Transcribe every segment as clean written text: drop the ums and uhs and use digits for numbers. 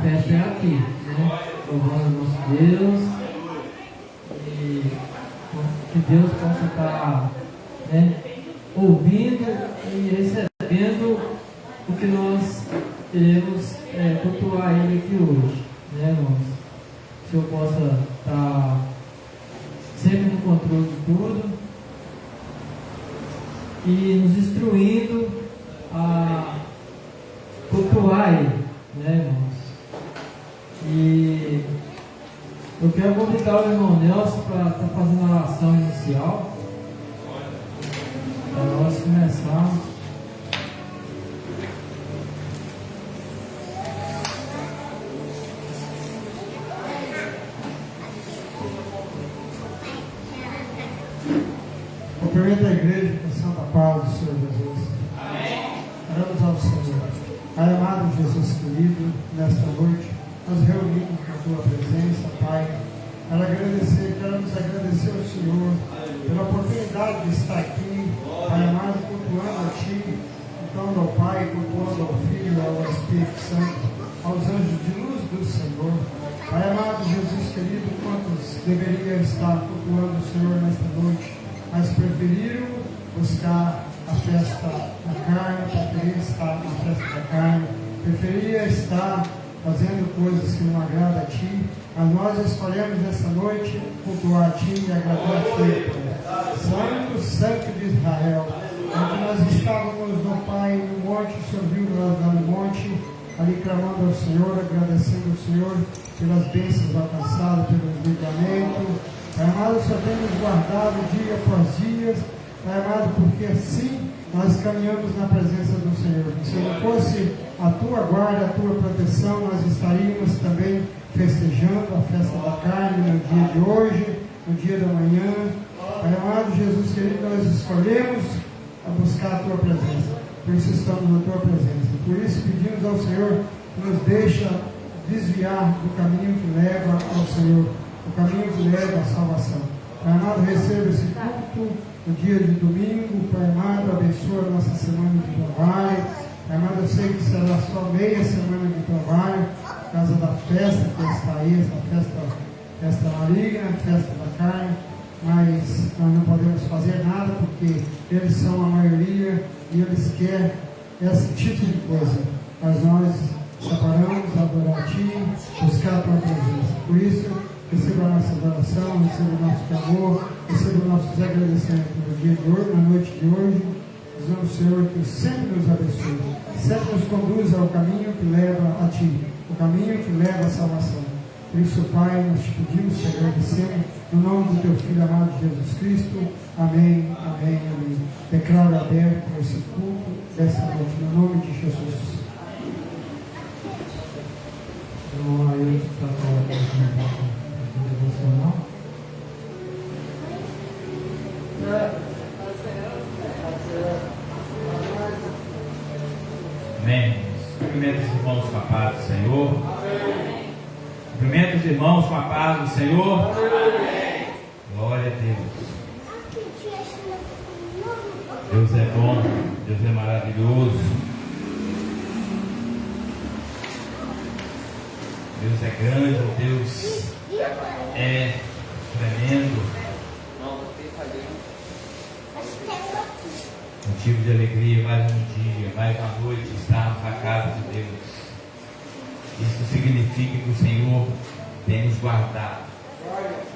festa é aqui, né? Louvando nosso Deus. E que Deus possa estar, né, ouvindo e recebendo o que nós queremos cultuar Ele aqui hoje, né, irmãos? Que o Senhor possa estar sempre no controle de tudo e nos instruindo a cultuar Ele, né, irmãos? E eu quero convidar o irmão Nelson para estar fazendo a oração inicial, para nós começarmos. Cumprimento a igreja com a santa paz do Senhor Jesus. Amém. Oramos ao Senhor. Pai amado Jesus querido, nesta noite nós reunimos na tua presença, Pai, para queremos agradecer ao Senhor pela oportunidade de estar aqui, Pai amado, cultuando a Ti, cultuando ao Pai, cultuando ao Filho, ao Espírito Santo, aos anjos de luz do Senhor. Pai amado Jesus querido, quantos deveriam estar cultuando o Senhor nesta noite, mas preferiram buscar a festa da carne, preferiram estar na festa da carne, preferia estar fazendo coisas que não agradam a Ti, mas nós escolhemos essa noite cultuar a Ti e agradar a Ti, Santo, Santo de Israel. Onde nós estávamos no Pai, no monte, o Senhor viu nós lá no monte, ali clamando ao Senhor, agradecendo ao Senhor pelas bênçãos alcançadas, pelos livramentos. Pai amado, o Senhor tem nos guardado dia após dia, Pai amado, porque assim nós caminhamos na presença do Senhor. Se não fosse a Tua guarda, a Tua proteção, nós estaríamos também festejando a festa da carne no dia de hoje, no dia da manhã. Pai amado, Jesus querido, nós escolhemos a buscar a Tua presença. Por isso estamos na Tua presença. Por isso pedimos ao Senhor que nos deixa desviar do caminho que leva ao Senhor, o caminho que leva à salvação. Pai amado, receba esse culto no dia de domingo. Pai amado, abençoa a nossa semana de trabalho. Pai amado, eu sei que será só meia semana de trabalho, por causa da festa que está aí, essa festa maligna, festa da carne, mas nós não podemos fazer nada, porque eles são a maioria e eles querem esse tipo de coisa. Mas nós separamos, adorar a Ti, buscar a Tua presença. Por isso, receba a nossa adoração, receba o nosso clamor, receba os nossos agradecimentos no dia de hoje, na noite de hoje. Dizemos, Senhor, que sempre nos abençoe, sempre nos conduza ao caminho que leva a Ti, o caminho que leva à salvação. Por isso, Pai, nós te pedimos, te agradecemos, no nome do Teu Filho amado Jesus Cristo. Amém, amém, amém. Declaro aberto esse culto dessa noite, no nome de Jesus. Então, aí está colocando devocional. Amém. Cumprimento os irmãos com a paz do Senhor. Cumprimento os irmãos com a paz do Senhor. Glória a Deus. Deus é bom, Deus é maravilhoso. Deus é grande, Deus é tremendo. Motivo de alegria, mais um dia, mais uma noite estarmos na casa de Deus. Isso significa que o Senhor tem nos guardado,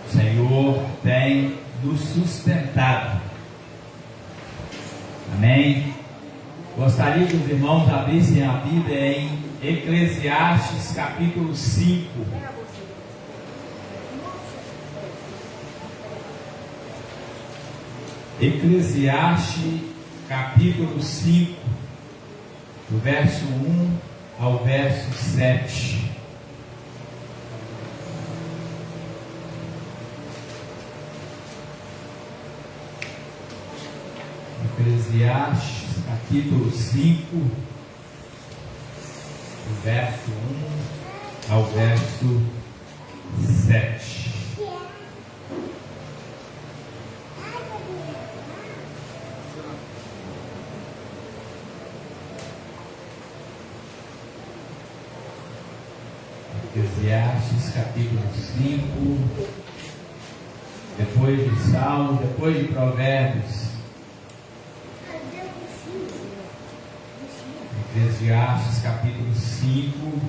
o Senhor tem nos sustentado. Amém? Gostaria que os irmãos abrissem a Bíblia em Eclesiastes capítulo 5. Eclesiastes capítulo 5, do verso 1 ao verso 7. Eclesiastes capítulo 5, do verso 1 ao verso 7. Eclesiastes capítulo 5, depois de Salmos, depois de Provérbios. Eclesiastes capítulo 5,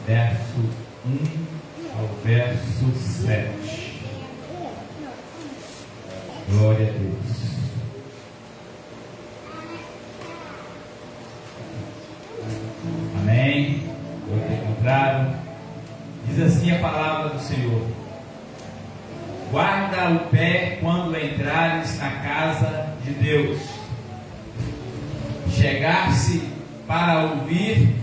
verso 1 ao verso 7. Glória a Deus. Amém. Todos encontraram? Diz assim a palavra do Senhor: guarda o pé quando entrares na casa de Deus. Chegar-se para ouvir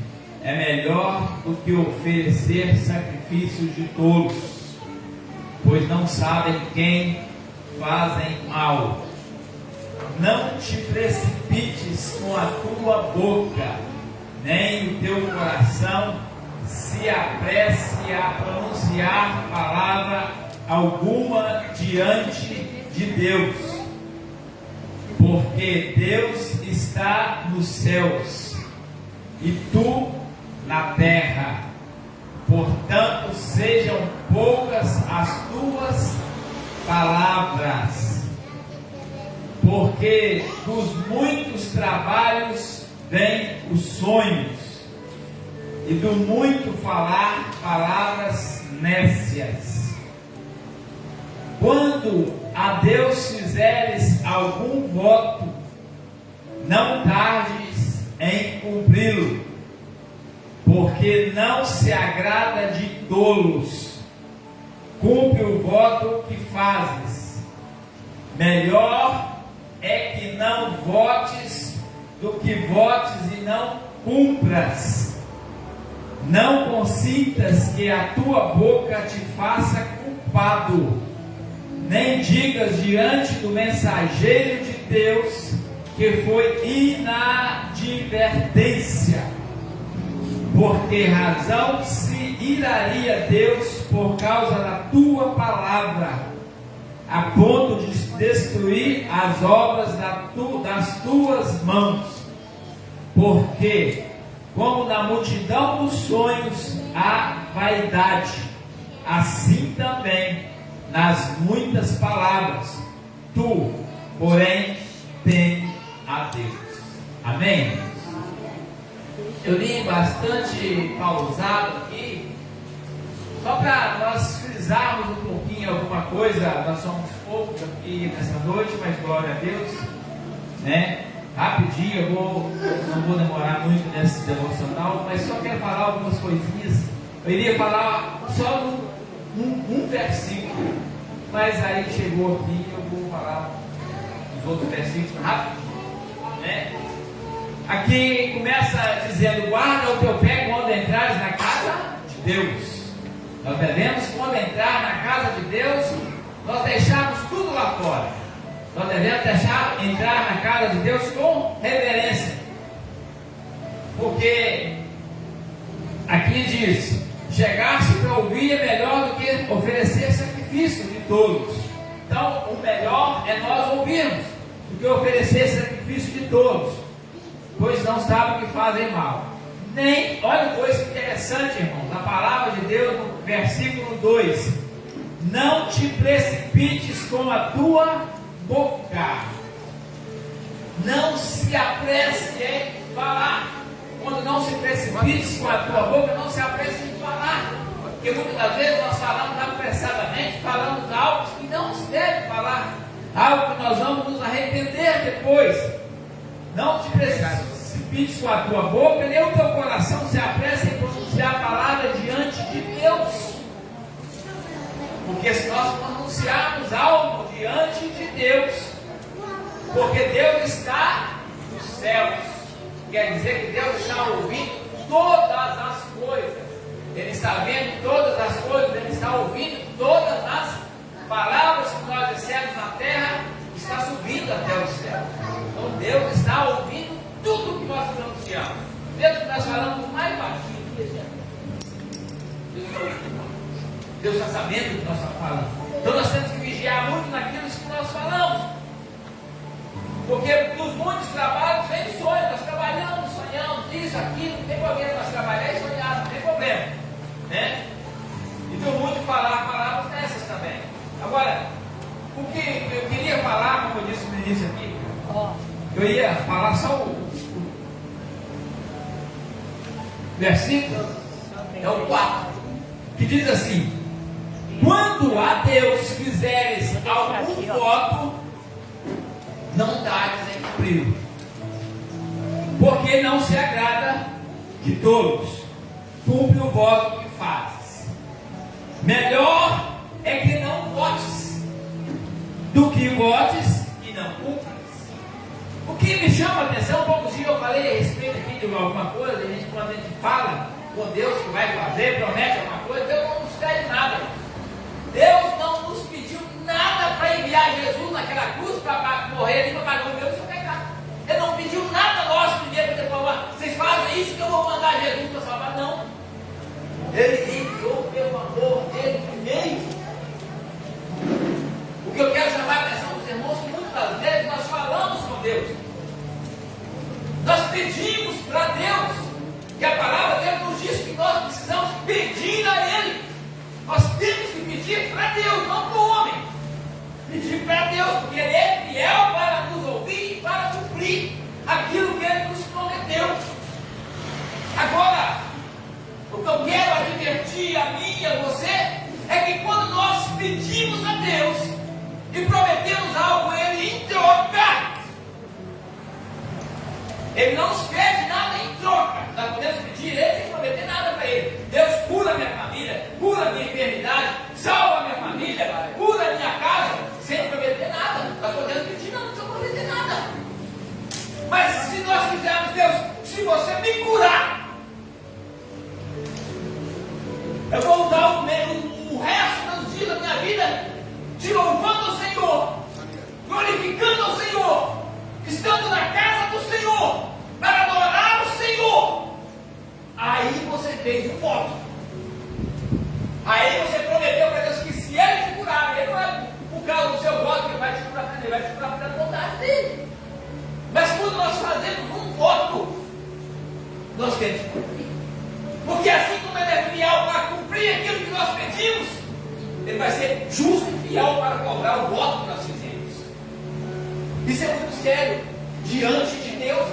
é melhor do que oferecer sacrifícios de tolos, pois não sabem quem fazem mal. Não te precipites com a tua boca, nem o teu coração se apresse a pronunciar palavra alguma diante de Deus, porque Deus está nos céus e tu na terra. Portanto, sejam poucas as tuas palavras, porque dos muitos trabalhos vêm os sonhos, e do muito falar palavras nécias. Quando a Deus fizeres algum voto, não tardes em cumpri-lo, porque não se agrada de tolos. Cumpre o voto que fazes. Melhor é que não votes do que votes e não cumpras. Não consintas que a tua boca te faça culpado, nem digas diante do mensageiro de Deus que foi inadvertência. Por que razão se iraria Deus por causa da tua palavra, a ponto de destruir as obras das tuas mãos? Porque, como na multidão dos sonhos há vaidade, assim também nas muitas palavras tu, porém, teme a Deus. Amém? Eu li bastante pausado aqui, só para nós frisarmos um pouquinho alguma coisa. Nós somos poucos aqui nessa noite, mas glória a Deus, né? Rapidinho, não vou demorar muito nesse devocional, mas só quero falar algumas coisinhas. Eu iria falar só um versículo, mas aí chegou aqui, eu vou falar os outros versículos rápido, né? Aqui começa dizendo: guarda o teu pé quando entrares na casa de Deus. Nós devemos, quando entrar na casa de Deus, nós deixarmos tudo lá fora. Nós devemos entrar na casa de Deus com reverência, porque aqui diz: chegar-se para ouvir é melhor do que oferecer sacrifício de tolos. Então, o melhor é nós ouvirmos do que oferecer sacrifício de tolos, pois não sabem o que fazem mal. Nem, olha coisa interessante, irmãos, a palavra de Deus no versículo 2: não te precipites com a tua boca, não se apresse em falar. Quando não se precipite com a tua boca, não se apresse em falar, porque muitas das vezes nós falamos apressadamente, falamos algo que não se deve falar, algo que nós vamos nos arrepender depois. Não te precipites com a tua boca, nem o teu coração se apresse em pronunciar a palavra diante de Deus, porque se nós pronunciarmos algo diante de Deus, porque Deus está nos céus, quer dizer que Deus está ouvindo todas as coisas, Ele está vendo todas as coisas, Ele está ouvindo todas as palavras que nós dissemos na terra, está subindo até o céu. Então Deus está ouvindo tudo que nós pronunciamos, mesmo que nós falamos mais baixinho. Deus está sabendo o que nós estamos falando. Então nós temos que vigiar muito naquilo que nós falamos, porque dos muitos trabalhos vem sonho. Nós trabalhamos, sonhamos, e isso, aquilo, não tem problema nós trabalhar e sonhar, não tem problema, né? Então, muito falar palavras dessas também. Agora, o que eu queria falar, como eu disse no início aqui, eu ia falar só o versículo, é o 4, que diz assim: quando a Deus fizeres algum voto, não dás em cumprir, porque não se agrada de todos. Cumpre o voto que fazes. Melhor é que não votes, do que votes e não cumpras. O que me chama a atenção, poucos dias eu falei a respeito aqui de alguma coisa, quando a gente fala com Deus que vai fazer, promete alguma coisa, Deus não nos pede nada. Deus não nos pediu nada para enviar Jesus naquela cruz para morrer ali para pagar o meu e o seu pecado. Ele não pediu nada nosso primeiro para falar, vocês fazem isso que eu vou mandar Jesus para salvar. Não. Ele enviou pelo amor dele primeiro. O que eu quero chamar a atenção dos irmãos, que muitas vezes nós falamos com Deus. Nós pedimos para Deus, que a palavra dele nos diz que nós precisamos pedir a Ele. Nós temos que pedir para Deus, não para o homem. Pedir para Deus, porque Ele é fiel para nos ouvir e para cumprir aquilo que Ele nos prometeu. Agora, o que eu quero advertir a mim e a você é que quando nós pedimos a Deus e prometemos algo, Ele em troca, Ele não nos pede nada em troca. Nós podemos pedir Ele sem prometer nada para Ele. Deus, cura minha família, cura minha enfermidade, salva minha família, cura minha casa, sem prometer nada. Nós podemos pedir, não precisa prometer nada. Mas se nós fizermos, Deus, se você me curar, eu vou dar o resto dos dias da minha vida te louvando ao Senhor, glorificando ao Senhor, estando na casa do Senhor, para adorar o Senhor. Aí você fez um voto. Aí você prometeu para Deus que se Ele te curar, Ele vai, por causa do seu voto, Ele vai te curar pela vontade dele. Mas quando nós fazemos um voto, nós temos que cumprir. Porque assim como Ele é fiel para cumprir aquilo que nós pedimos, Ele vai ser justo e fiel para cobrar o voto que nós fizemos. Isso é muito sério diante de Deus.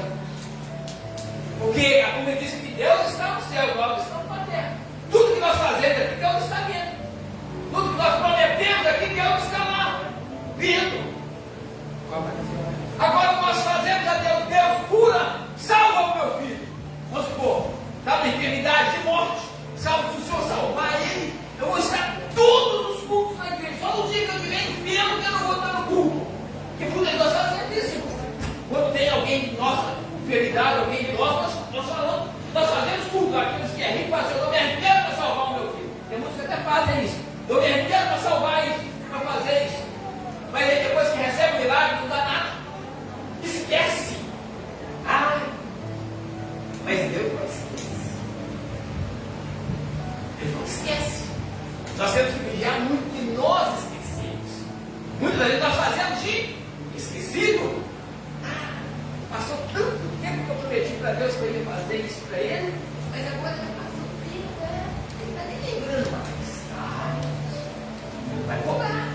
Porque a Bíblia diz que Deus está no céu e nós estamos na terra. Tudo que nós fazemos aqui, Deus está vendo. Tudo que nós prometemos aqui, Deus está lá vendo. Agora nós fazemos a Deus, Deus cura, salva o meu filho. Vamos supor, está na enfermidade de morte, salve se o Senhor salvar ele. Eu vou estar todos os cultos na igreja. Só no dia que eu estiver enfermo que eu não vou estar no culto. Porque por nós fazemos isso. Quando tem alguém de nossa enfermidade, alguém de nós falamos, nós fazemos culto. Aqueles que é rico fazem, eu dou minha riqueza para salvar o meu filho. Tem muitos que até fazem isso. Dou minha riqueza para salvar isso, para fazer isso. Mas aí depois que recebe o milagre, não dá nada. Esquece. Mas Deus não esquece. Deus não esquece. Nós temos que vigiar muito que nós esquecemos. Muitas vezes nós fazemos de esquecido. Passou tanto tempo que eu prometi para Deus que eu ia fazer isso para Ele, mas agora já passou o tempo, Ele está nem lembrando mais. Vai cobrar.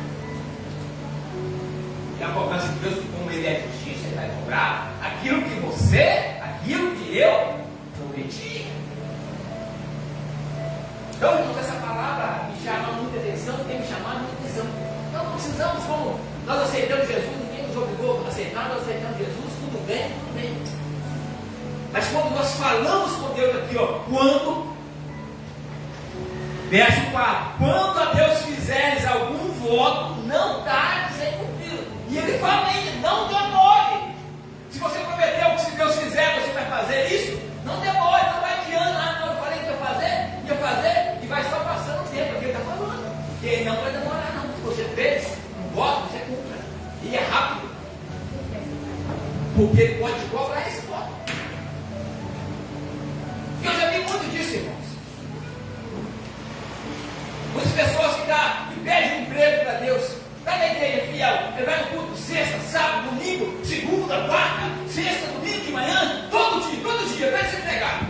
E a cobrança de Deus, como Ele é justiça, Ele vai cobrar aquilo que você, aquilo que eu prometi. Então, irmãos, essa palavra me chama muita atenção, tem me chamado muita atenção. Nós não precisamos, como nós aceitamos Jesus, ninguém nos obrigou a aceitar, nós aceitamos Jesus, tudo bem, tudo bem. Mas quando nós falamos com Deus aqui, quando, verso 4, quando a Deus fizeres algum voto, não tarde sem cumprir. E ele fala ainda, não demore. Se você prometeu que se Deus fizer, você vai fazer isso, não demore, não vai adiando. Não, eu falei que ia fazer, e vai só passando o tempo que ele está falando. E ele não vai demorar, não. Se você fez um voto, você cumpra. E é rápido. Porque ele pode te cobrar esse voto. E eu já vi muito disso, irmãos. Muitas pessoas que pedem um emprego para Deus, está na igreja fiel, ele vai no culto sexta, sábado, domingo, segunda, quarta, sexta, domingo de manhã, todo dia, vai se entregar.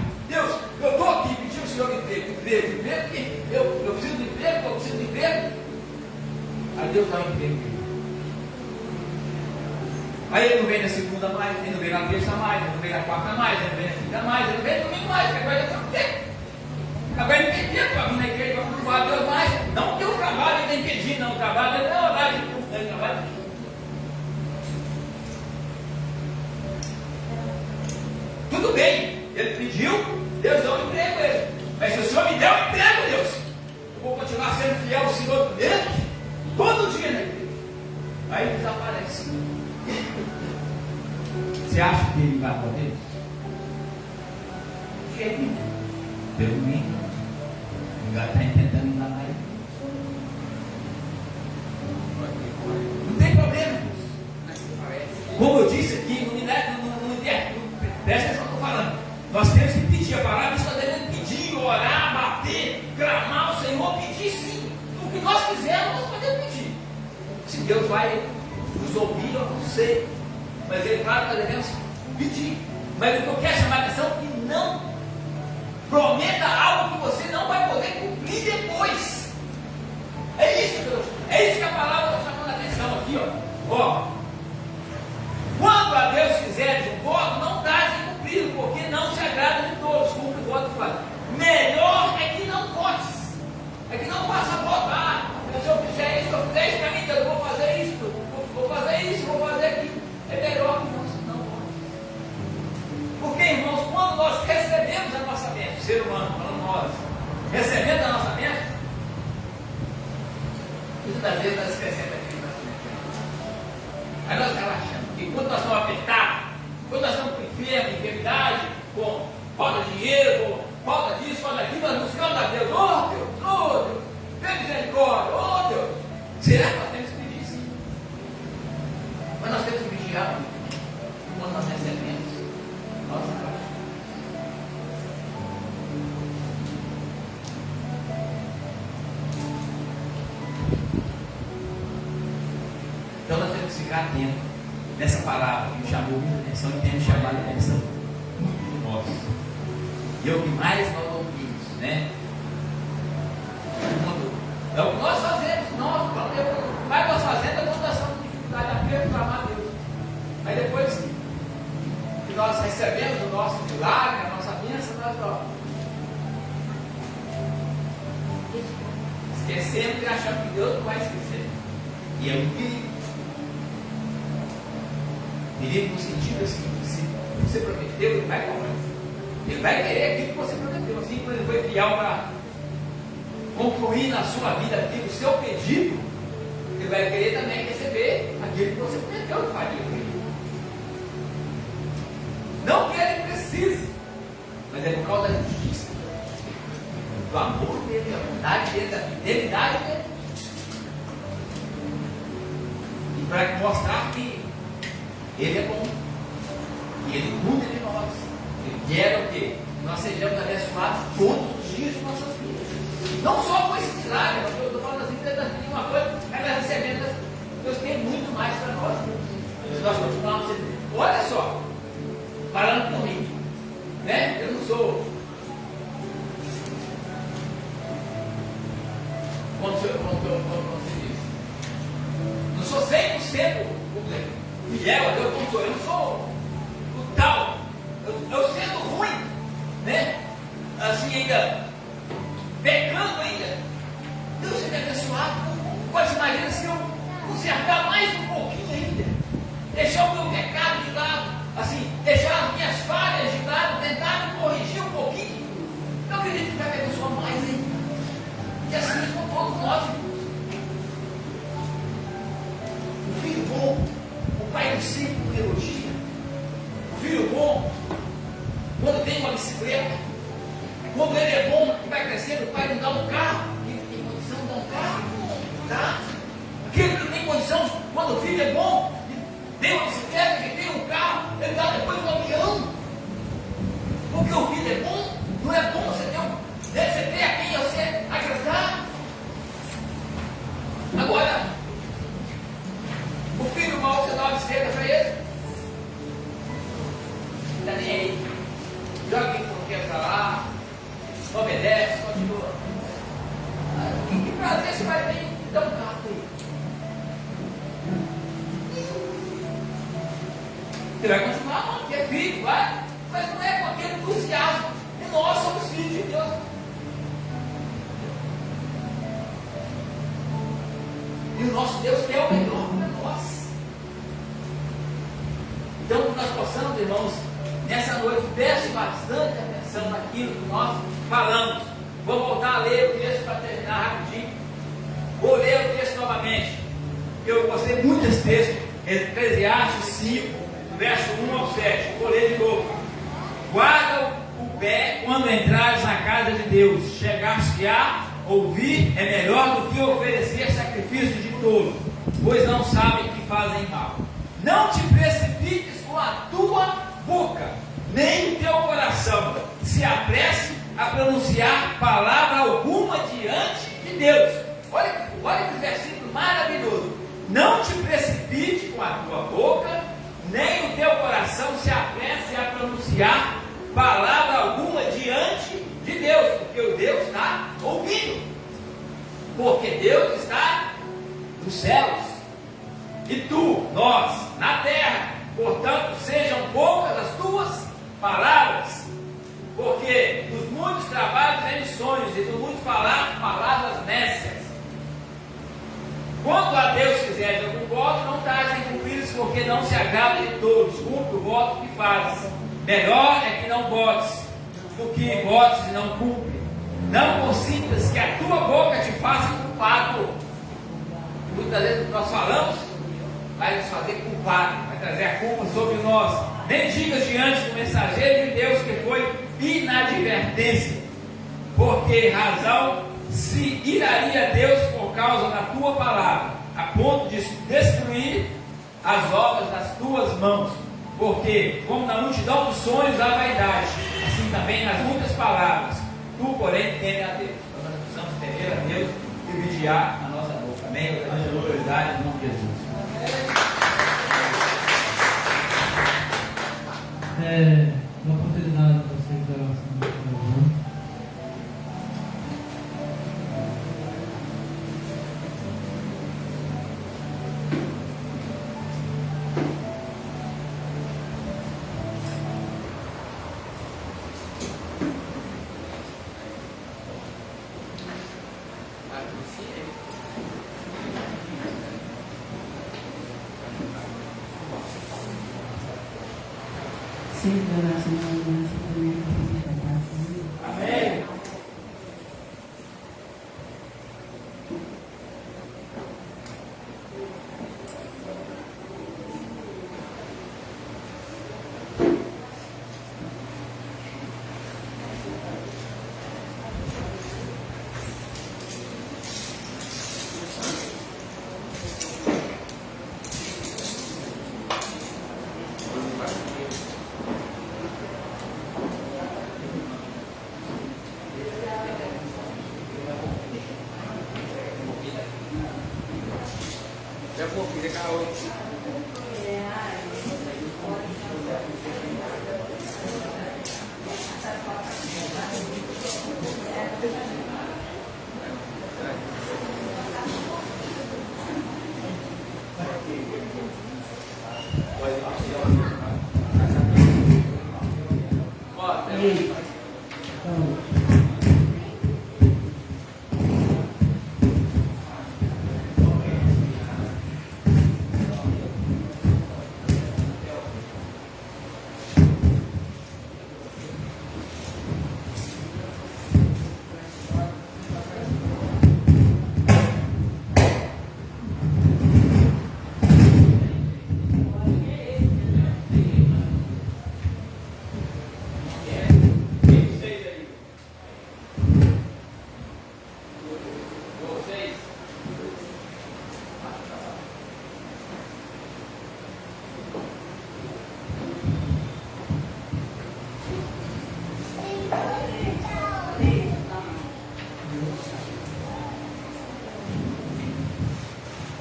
Aí ele não vem na segunda mais, ele não vem na terça mais, ele não vem na quarta mais, ele não vem na quinta mais, ele não vem no domingo mais, porque agora ele tem tempo. Agora ele tem tempo para vir na igreja, para cultuar a Deus mais. Não que o trabalho ele tem impedido, não. O trabalho ele não é horário de culto, ele trabalha. Tudo bem, ele pediu, Deus deu um emprego a ele. Mas se o Senhor me der um emprego, Deus, eu vou continuar sendo fiel ao Senhor mesmo, todo dia na igreja. Aí ele desaparece. Você acha que ele vai poder? Cheio. Pelo mínimo. Ainda está tentando enganar ele. Não tem problema. Como eu disse aqui, presta atenção no que eu estou falando. Nós temos que pedir. A palavra está devendo pedir, orar, bater, clamar ao Senhor, pedir sim. O que nós quisermos, nós podemos pedir. Se Deus vai nos ouvir, eu não sei. Mas ele fala que nós devemos pedir. Mas o que eu quero chamar a atenção é que não prometa algo que você não vai poder cumprir depois. É isso, Deus. É isso que a palavra está chamando a atenção aqui, ó. Quando a Deus fizeres um voto, não dá de cumprir, porque não se agrada de todos. Cumpre o voto e faz. Melhor é que não votes. É que não faça votar. Se eu fizer isso, para mim, Deus, eu vou fazer isso, vou fazer isso, vou fazer aquilo. É melhor que não vote. Porque, irmãos, quando nós recebemos a nossa bênção, ser humano, falando nós, recebendo a nossa bênção, muitas vezes nós esquecemos aquilo da nossa bênção. Aí nós relaxamos. E quando nós estamos apertados, quando nós estamos com enfermidade, com falta de dinheiro, com falta disso, falta daquilo, nós buscamos a Deus. Oh Deus, tem misericórdia, oh Deus. Será que nós temos que pedir sim? Mas nós temos que vigiar quando nós recebemos nossa graça. Então nós temos que ficar atentos nessa palavra que me chamou muita atenção e tem me chamado a atenção muito de nós. E é o que mais nós ouvimos, né? É o que nós fazemos, mas nós fazemos é quando nós estamos com dificuldade apenas para amar a Deus. Aí depois que nós recebemos o nosso milagre, a nossa bênção, nós esquecemos e achamos que Deus não vai esquecer. E é um perigo. Perigo no sentido assim, que se você prometeu, ele vai cobrar. Ele vai querer aquilo que você prometeu. Assim como ele foi fiel para concluir na sua vida aquilo, o seu pedido, ele vai querer também receber aquilo que você prometeu que faria. Não que ele precise, mas é por causa da justiça, do amor dele, da bondade dele, da fidelidade dele. E para mostrar que ele é bom, e ele cuida de nós. Ele quer o quê? Nós sejamos abençoados todos os dias de nossas vidas. Não só com esse milagre, eu estou falando assim, de uma coisa, mas nós recebemos, Deus tem muito mais para nós. Se nós continuarmos sendo, olha só, falando por mim, né? Eu não sou, como se diz, não sou 100% fiel a Deus como sou, eu não sou o tal, eu sendo ruim, né? Assim ainda, pecando ainda, Deus seja abençoado. Mas imagina se eu consertar mais um pouquinho ainda, deixar o meu pecado de lado, assim, deixar as minhas falhas de lado, tentar me corrigir um pouquinho, eu acredito que vai me abençoar mais ainda. E assim com todos nós. O filho bom, o pai do sempre elogia. O filho bom, quando tem uma bicicleta, quando ele é bom e vai crescendo, o pai não dá um carro. Ele tem condição de dar um carro, tá? Aquele que tem condição, quando o filho é bom, tem uma bicicleta, ele tem um carro, ele dá depois um avião. Porque o filho é bom, não é bom você ter a quem você agradar. Agora, o filho mau, você dá uma bicicleta para ele, não está nem aí. Joga quem não quer para lá, obedece, continua. Que prazer você vai ter de dar um carro aí? Você vai continuar amando, porque é filho, vai, mas não é com aquele entusiasmo. E nós somos filhos de Deus. E o nosso Deus quer o melhor para nós. Então, que nós possamos, irmãos, nessa noite, preste bastante atenção naquilo que nós falamos. Vou voltar a ler o texto para terminar rapidinho. Vou ler o texto novamente. Eu gostei muito desse texto, Eclesiastes 5, verso 1 ao 7. Vou ler de novo. Guarda o pé quando entrares na casa de Deus. Chegar-se a ouvir é melhor do que oferecer sacrifício de tolo, pois não sabem que fazem mal. Não te precipites com a tua boca, nem o teu coração se apresse a pronunciar palavra alguma diante de Deus. Olha que versículo maravilhoso. Não te precipite com a tua boca, nem o teu coração se apresse a pronunciar palavra alguma diante de Deus, porque o Deus está ouvindo, porque Deus está nos céus, e tu, nós, na terra. Portanto, sejam poucas as tuas palavras, porque dos muitos trabalhos vem sonhos, e do muito falar, palavras nécias. Quando a Deus fizer algum voto, não tarde em cumprir, porque não se agrada de todos. Cumpre o voto que fazes. Melhor é que não votes, do que votes e não cumpre. Não consintas que a tua boca te faça culpado. Muitas vezes nós falamos, vai nos fazer culpado, vai trazer a culpa sobre nós. Nem digas diante do mensageiro de Deus que foi inadvertência, porque razão se iraria Deus por causa da tua palavra, a ponto de destruir as obras das tuas mãos. Porque, como na multidão dos sonhos há vaidade, assim também nas muitas palavras. Tu, porém, teme a Deus. Então nós precisamos temer a Deus e vigiar a nossa boca. Amém? Autoridade em nome de Jesus. Uma oportunidade para vocês da oração do Senhor. Amém.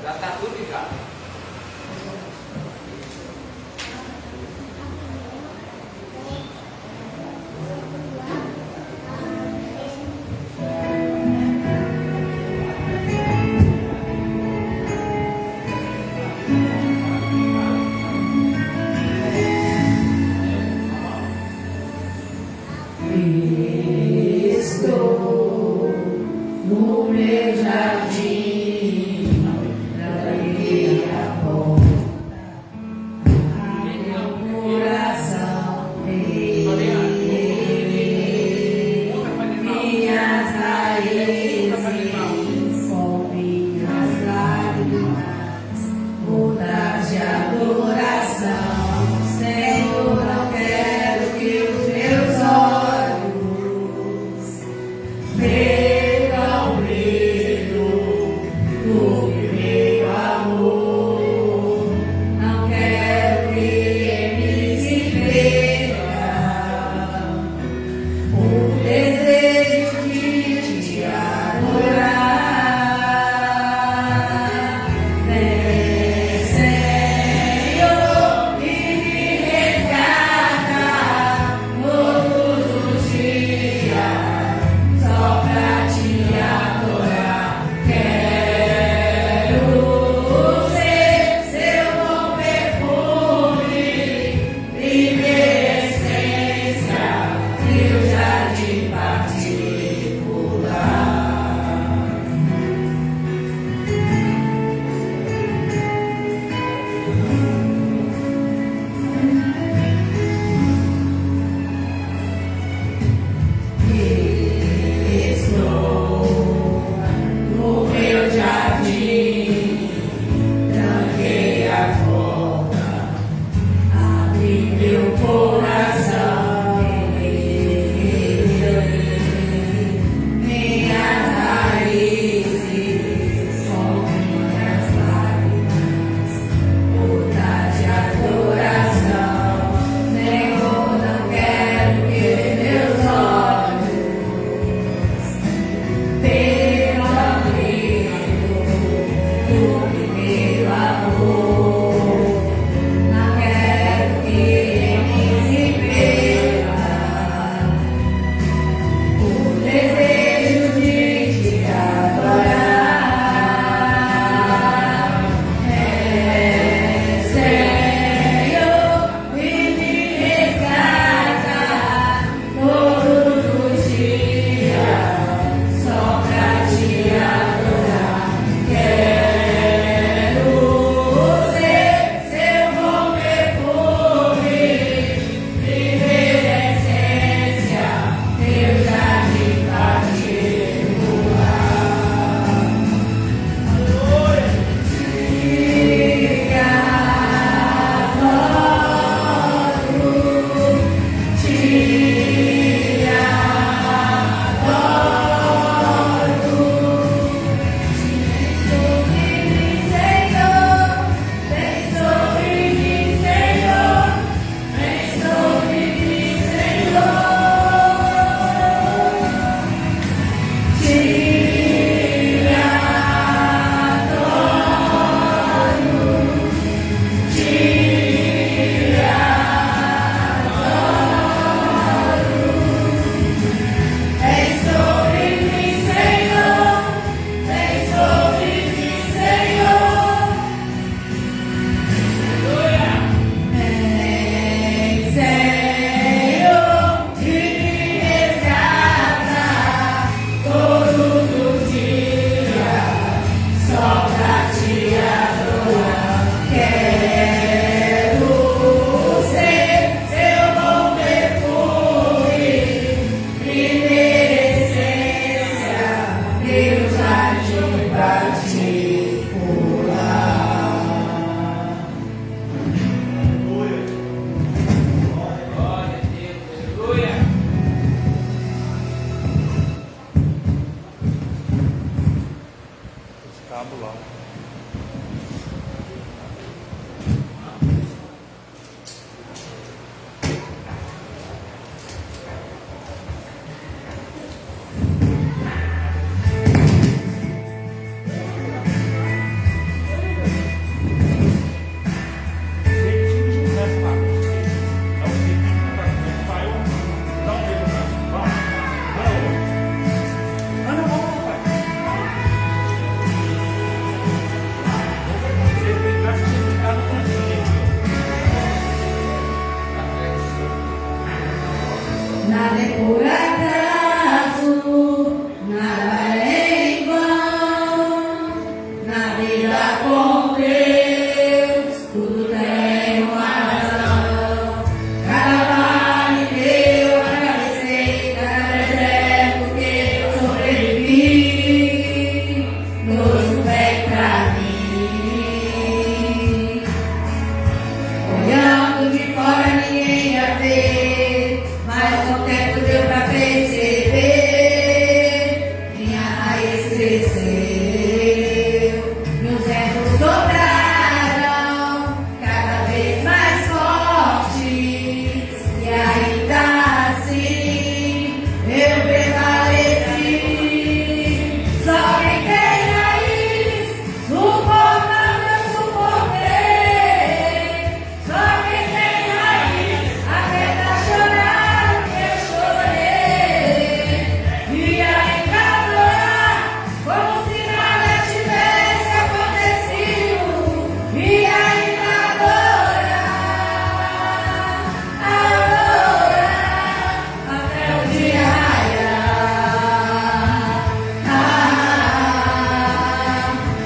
Já está tudo ligado. Estou no meu jardim, tranquei a porta, meu coração minhas raízes são minhas lágrimas, gotas de adoração. Senhor, não quero que os meus olhos percam o brilho do primeiro amor. Não quero que eles se percam o desejo de te adorar. Vem, Senhor, e me resgata todos os dias, só pra te adorar. Quero ser seu bom perfume, primeira essência, teu jardim particular. Estou no meu jardim, tranquei a porta, abri meu coração, minhas raízes são minhas lágrimas, gotas de adoração. Senhor, não quero que meus olhos percam o brilho do primeiro amor. Não quero que eles se percam o desejo de te adorar. Senhor, e me resgata todos os dias, só pra te adorar. Quero ser seu bom perfume, primeira essência, teu jardim particular. nada é por acaso, nada é em vão. Na vida com Deus, tudo tem uma razão. Cada vale que eu atravessei, cada deserto que eu sobrevivi, trouxe um bem pra mim. Olhando de fora ninguém ia ver, mas com o tempo deu pra perceber. Minha raiz cresceu, meus ventos sopraram cada vez mais fortes, e ainda assim eu prevaleci. Só quem tem raiz suporta meu suportei. Só quem tem raiz aguenta chorar o que eu chorei, e ainda adorar como se nada tivesse acontecido, e ainda adorar até o dia raiar,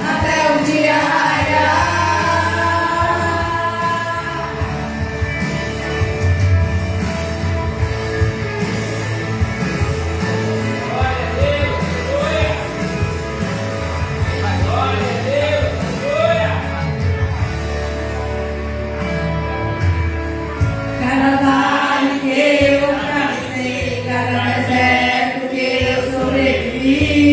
até o dia raiar. Cada vale que eu atravessei, cada deserto que eu sobrevivi,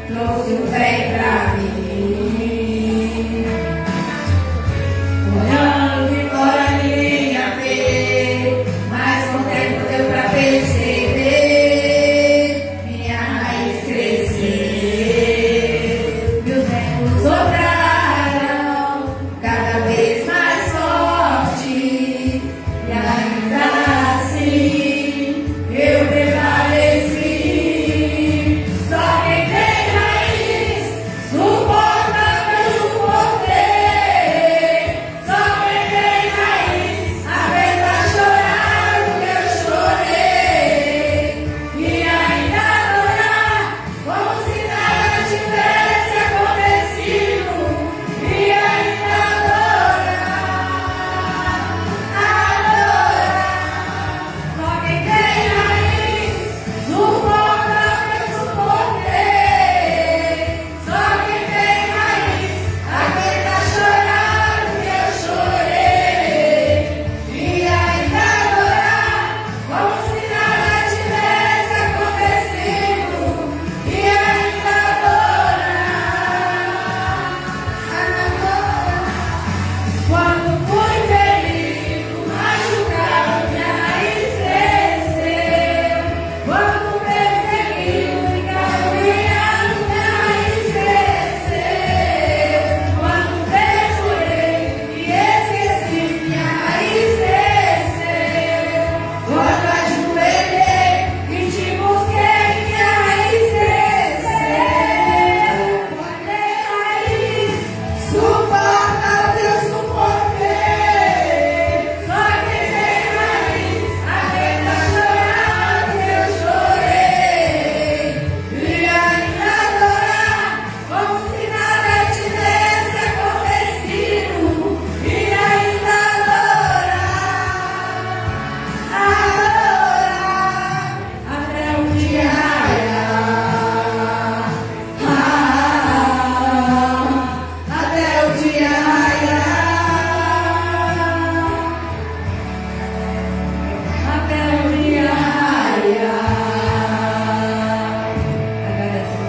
trouxe um bem pra mim. Olhando de fora ninguém ia ver, mas com o tempo deu pra perceber. Minha raiz cresceu, meus ventos sopraram cada vez mais forte, e ainda assim eu prevaleci. Só quem tem raiz suporta meu suportei. Só quem tem raiz aguenta chorar o que eu chorei, e ainda adorar como se nada tivesse acontecido, e ainda adorar. Só quem tem raiz suporta meu suportei. Só quem tem raiz aguenta chorar o que eu chorei, e ainda adorar como se nada tivesse acontecido, e ainda adorar. Quando fui ferido, machucado, minha raiz cresceu. Quando perseguido e caluniado, minha raiz cresceu. Quando perjurei e esqueci, minha raiz cresceu. Quando ajoelhei e te busquei, minha raiz cresceu. Quando tem raiz, suporta o teu suportei. Só quem tem raiz aguenta chorar o que eu chorei, e ainda adorar como se nada tivesse acontecido, e ainda adorar até o dia raiar, até o dia raiar, até o dia raiar. Agradeço.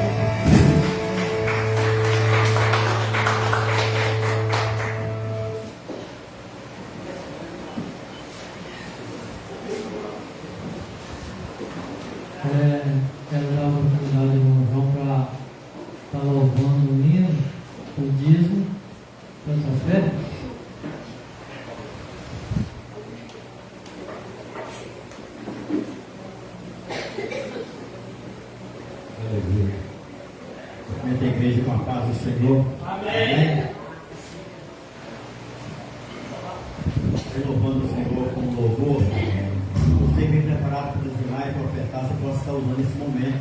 Quero dar a oportunidade ao irmão João para estar louvando o hino, o dízimo, dessa fé. Aleluia. Cumprimento a igreja com a paz do Senhor. Amém. Louvando o Senhor com louvor. Você que vem preparado para os demais para ofertar, você possa estar usando esse momento.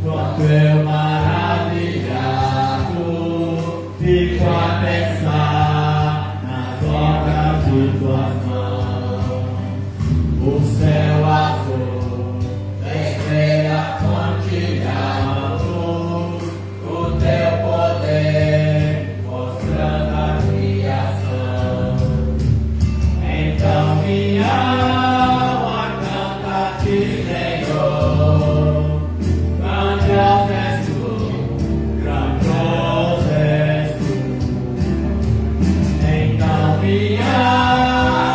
Quanto maravilhado, fico a pensar nas obras de tuas mãos. O céu azul, estrela pontilhando, o teu poder mostrando a criação. Então minha alma canta-te, Senhor. Grandioso és tu, grandioso és tu. Então minha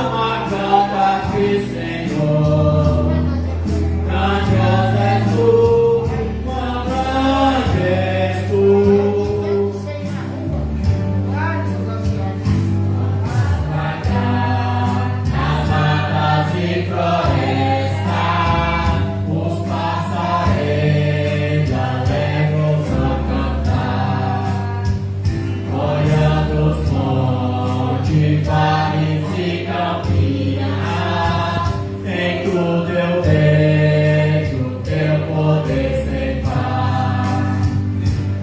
alma canta-te, Senhor. Grandioso és tu, quão grande és tu. Nas matas e florestas, os passarinhos alegres a cantar, olhando os montes, vales e campinas, em tudo eu vejo teu poder sem par.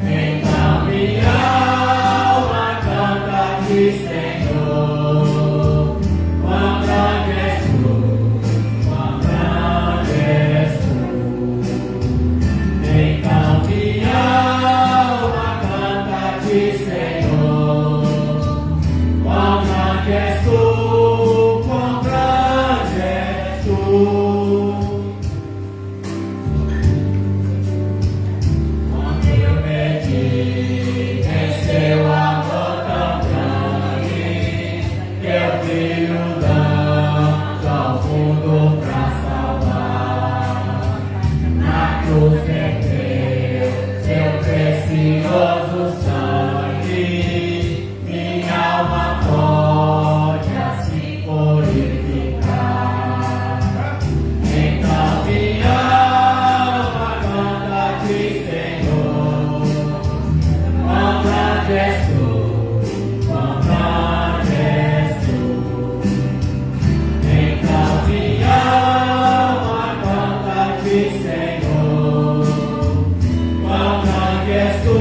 Então minha alma canta-te, Senhor. Quão grande és tu, quão grande és tu. Então minha alma canta-te, Senhor. Quão grande és tu, quão grande és tu. Quando eu medito em seu amor tão grande, teu filho dando ao fundo pra salvar. Na cruz verteu seu precioso sangue, minha alma pode assim purificar. Então minha alma canta-te, Senhor. Quão grande és tu, quão grande és tu. Então minha alma canta-te, Senhor. Quão grande és tu,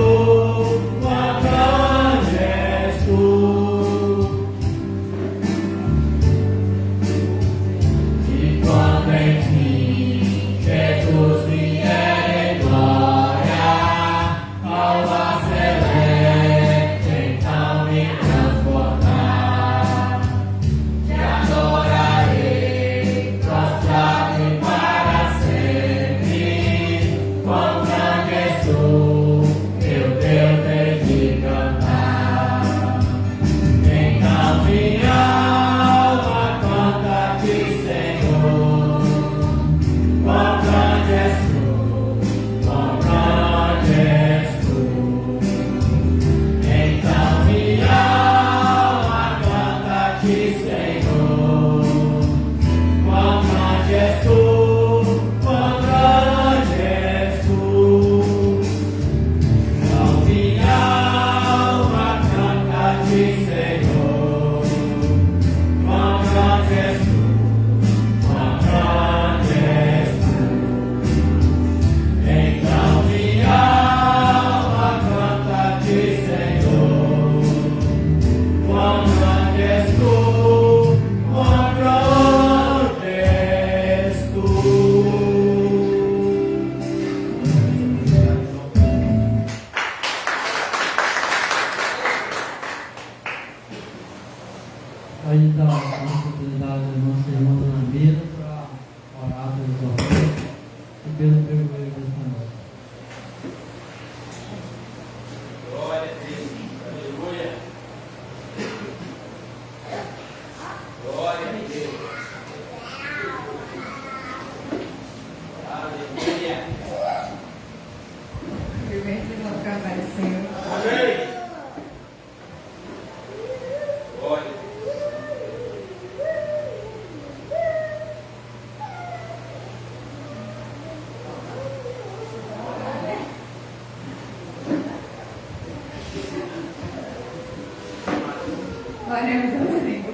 Oremos ao Senhor.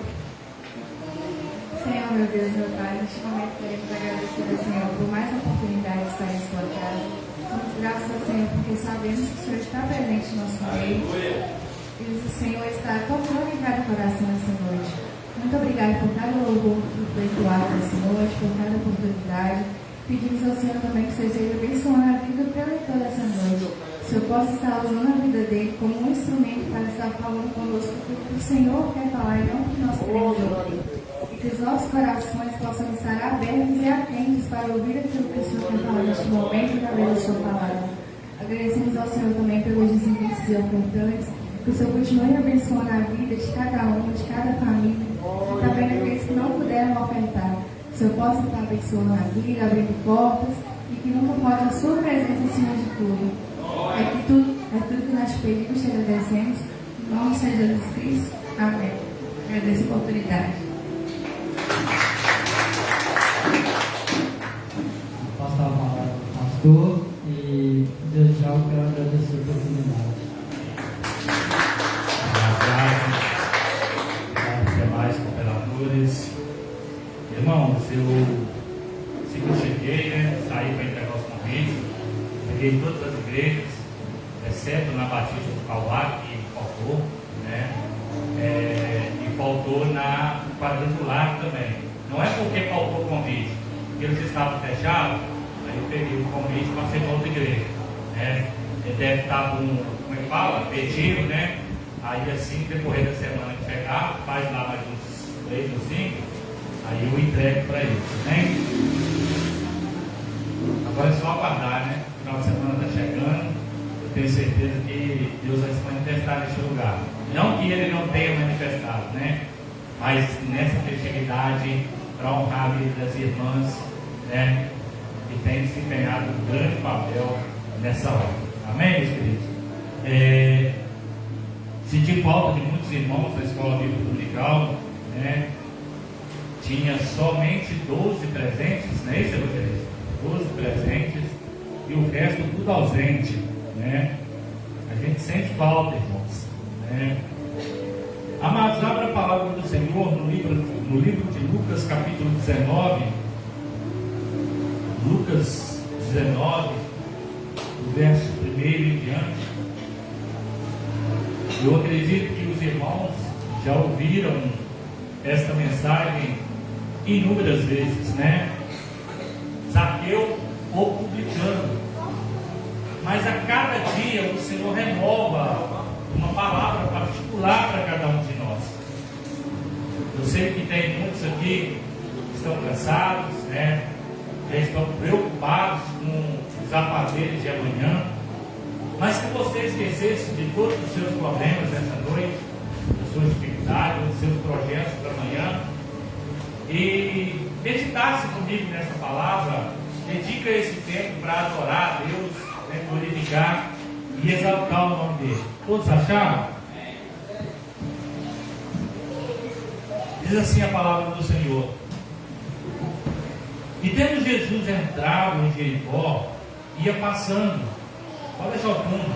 Senhor, meu Deus, meu Pai, neste momento queremos agradecer ao Senhor por mais uma oportunidade de estar em sua casa. Damos graças ao Senhor porque sabemos que o Senhor está presente no nosso meio e o Senhor está tocando em cada coração essa noite. Muito obrigada por cada louvor que foi doado essa noite, por cada oportunidade. Pedimos ao Senhor também que o Senhor esteja abençoando a vida do preletor dessa noite. Que o Senhor possa estar usando a vida dele como um instrumento para estar falando conosco o que o Senhor quer falar e não o que nós queremos ouvir. E que os nossos corações possam estar abertos e atentos para ouvir aquilo que o Senhor quer falar neste momento e através da sua palavra. Agradecemos ao Senhor também pelos desenvolvimentos e oportunidades. Que o Senhor continue abençoando a vida de cada um, de cada família, e também daqueles que não puderam ofertar. Que o Senhor possa estar abençoando a vida, abrindo portas, e que nunca pode a sua presença acima de tudo. É tudo que nós pedimos, te agradecemos. Em nome de Jesus Cristo. Amém. Agradeço a oportunidade. Vou passar a palavra ao pastor e desde já eu quero agradecer a oportunidade. Aos demais cooperadores. Irmãos, assim que eu cheguei, saí para entregar os convites, peguei todas as igrejas, exceto na Batista do Calvário, que faltou, e faltou na quadrangular também. Não é porque faltou o convite, porque eles estavam fechados, aí eu peguei o convite e passei para outra igreja. Ele deve estar com, como é que fala? Pedido, Aí assim, decorrer da semana que chegar, faz lá mais uns 3 ou 5, aí eu entrego para eles, Agora é só aguardar, O final de semana está chegando, eu tenho certeza que Deus vai se manifestar neste lugar. Não que Ele não tenha manifestado, Mas nessa festividade, para honrar a vida das irmãs, que tem desempenhado um grande papel nessa hora. Amém, meus queridos? Senti falta de muitos irmãos da Escola Bíblica Dominical, Tinha somente 12 presentes, não é isso, evangelista? 12 presentes e o resto tudo ausente, A gente sente falta, irmãos, Amados, abra a palavra do Senhor no livro de Lucas, capítulo 19. Lucas 19, do verso 1 em diante. Eu acredito que os irmãos já ouviram esta mensagem inúmeras vezes, Zaqueu, o publicano. Mas a cada dia o Senhor renova uma palavra particular para cada um de nós. Eu sei que tem muitos aqui que estão cansados, já estão preocupados com os afazeres de amanhã. Mas que você esquecesse de todos os seus problemas nessa noite, das suas dificuldades, dos seus projetos para amanhã, e meditasse comigo nessa palavra. Dedica esse tempo para adorar a Deus, glorificar e exaltar o nome dele. Todos acharam? Diz assim a palavra do Senhor: e tendo Jesus entrado em Jericó, ia passando. Pode deixar o fundo.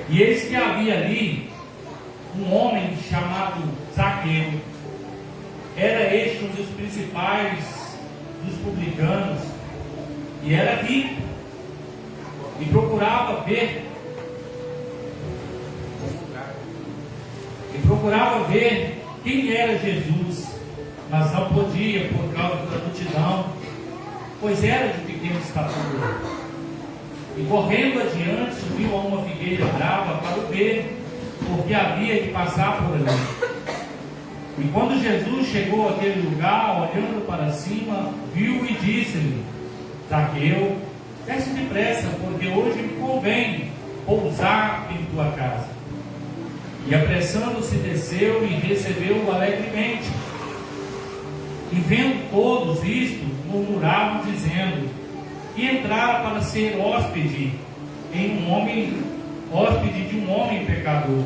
E eis que havia ali um homem chamado Zaqueu. Era este um dos principais dos publicanos, e era rico, e procurava ver quem era Jesus, mas não podia por causa da multidão, pois era de pequena estatura. E correndo adiante, subiu a uma figueira brava para o ver, porque havia de passar por ali. E quando Jesus chegou àquele lugar, olhando para cima, viu e disse-lhe: Zaqueu, desce depressa, porque hoje me convém pousar em tua casa. E apressando-se desceu e recebeu-o alegremente. E vendo todos isto, murmuravam, dizendo: e entrara para ser hóspede de um homem pecador.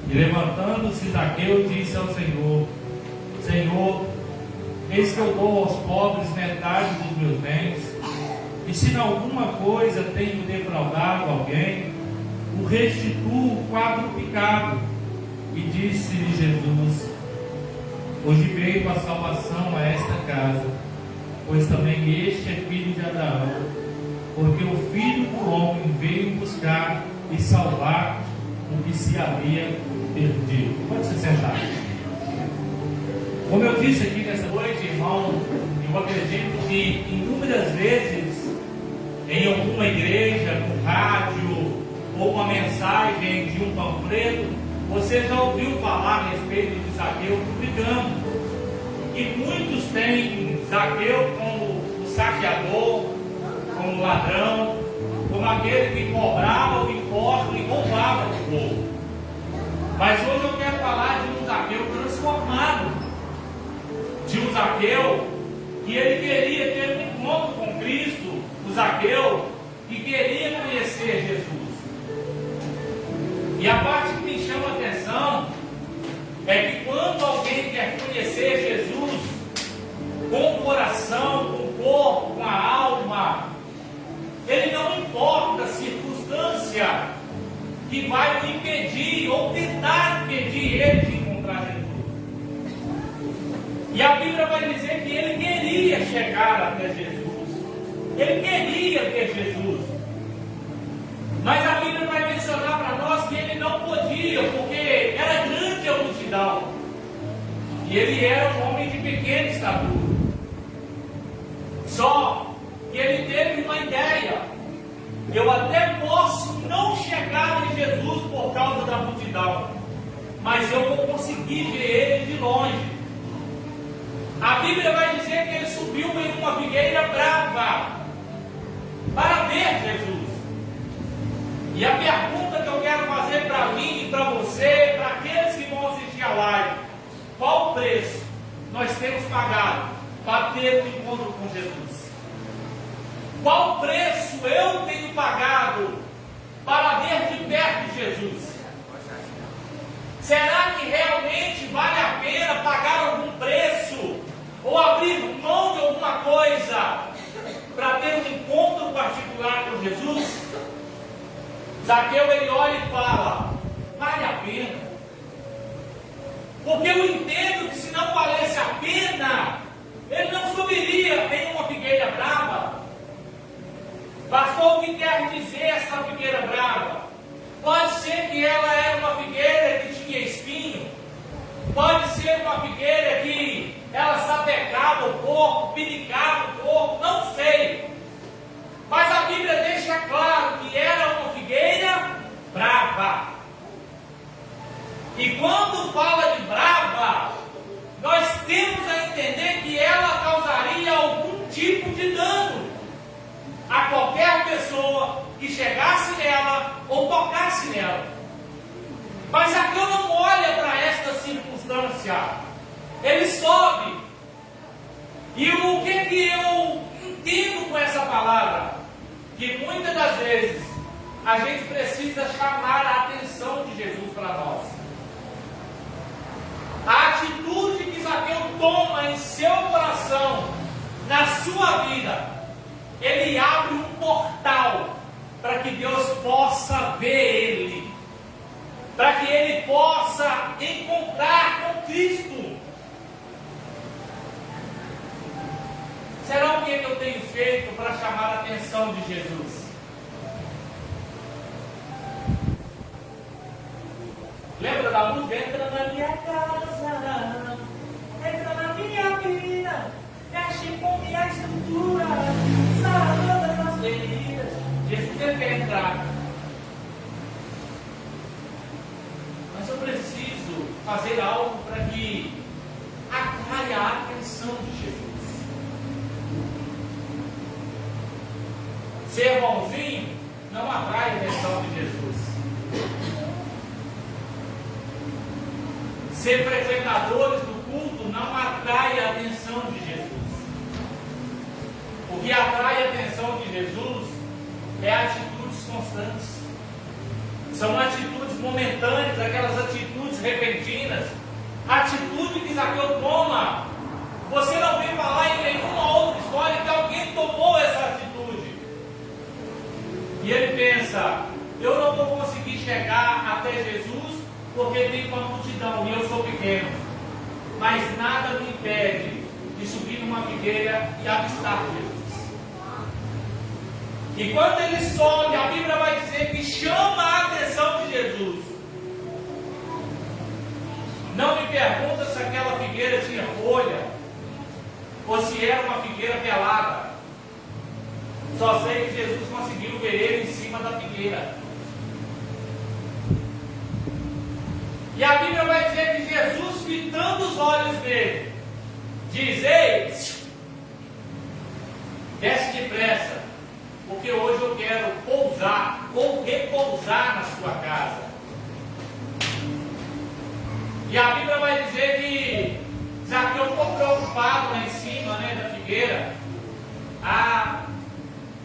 E levantando-se Zaqueu, disse ao Senhor: Senhor, eis que eu dou aos pobres metade dos meus bens, e se em alguma coisa tenho defraudado alguém, o restituo quadruplicado. E disse-lhe Jesus: hoje veio a salvação a esta casa, pois também este é filho de Abraão, porque o Filho do Homem veio buscar e salvar o que se havia perdido. Pode se sentar. Como eu disse aqui nessa noite, irmão, eu acredito que inúmeras vezes em alguma igreja, no rádio, ou uma mensagem de um panfleto, você já ouviu falar a respeito de Zaqueu publicando. E muitos têm Zaqueu como o saqueador, como o ladrão, como aquele que cobrava o imposto e roubava do povo. Mas hoje eu quero falar de um Zaqueu transformado, de um Zaqueu que ele queria ter um encontro com Cristo, o Zaqueu que queria conhecer Jesus. E a parte que me chama a atenção é que quando alguém quer conhecer Jesus com o coração, com o corpo, com a alma, ele não importa a circunstância que vai o impedir ou tentar impedir ele de encontrar Jesus. E a Bíblia vai dizer que ele queria chegar até Jesus, ele queria ver Jesus. Mas a Bíblia vai mencionar para nós que ele não podia, porque era grande a multidão. E ele era um homem de pequena estatura. Só que ele teve uma ideia: eu até posso não chegar em Jesus por causa da multidão, mas eu vou conseguir ver ele de longe. A Bíblia vai dizer que ele subiu em uma figueira brava para ver Jesus. E a pergunta que eu quero fazer para mim e para você, para aqueles que vão assistir a live: qual o preço nós temos pagado para ter um encontro com Jesus? Qual o preço eu tenho pagado para ver de perto Jesus? Será que realmente vale a pena pagar algum preço ou abrir mão de alguma coisa para ter um encontro particular com Jesus? Zaqueu, ele olha e fala: vale a pena, porque eu entendo que se não valesse a pena, ele não subiria em uma figueira brava. Pastor, o que quer dizer essa figueira brava? Pode ser que ela era uma figueira que tinha espinho, pode ser uma figueira que ela sapecava o corpo, pinicava o corpo, não sei. Mas a Bíblia deixa claro que era uma figueira brava. E quando fala de brava, nós temos a entender que ela causaria algum tipo de dano a qualquer pessoa que chegasse nela ou tocasse nela. Mas aqui eu não olho para esta circunstância. Ele sobe. E o que eu entendo com essa palavra? Que muitas das vezes a gente precisa chamar a atenção de Jesus para nós. A atitude que Zaqueu toma em seu coração, na sua vida, ele abre um portal para que Deus possa ver ele, para que ele possa encontrar com Cristo. Será o que eu tenho feito para chamar a atenção de Jesus? Lembra da música? Entra na minha casa, entra na minha vida, mexe com minha estrutura, sara todas as feridas. Jesus ele quer entrar. Mas eu preciso fazer algo para que atraia a atenção de Jesus. Ser bonzinho não atrai a atenção de Jesus. Ser frequentadores do culto não atrai a atenção de Jesus. O que atrai a atenção de Jesus é atitudes constantes. São atitudes momentâneas, aquelas atitudes repentinas. Atitude que Zaqueu toma. Você não vê falar em nenhuma outra história que alguém tomou essa atitude. E ele pensa: eu não vou conseguir chegar até Jesus porque tem uma multidão e eu sou pequeno. Mas nada me impede de subir numa figueira e avistar Jesus. E quando ele sobe, a Bíblia vai dizer que chama a atenção de Jesus. Não me pergunta se aquela figueira tinha folha ou se era uma figueira pelada. Só sei que Jesus conseguiu ver ele em cima da figueira. E a Bíblia vai dizer que Jesus, fitando os olhos dele, diz: ei, desce depressa, porque hoje eu quero pousar ou repousar na sua casa. E a Bíblia vai dizer que Zaqueu ficou preocupado lá em cima, da figueira.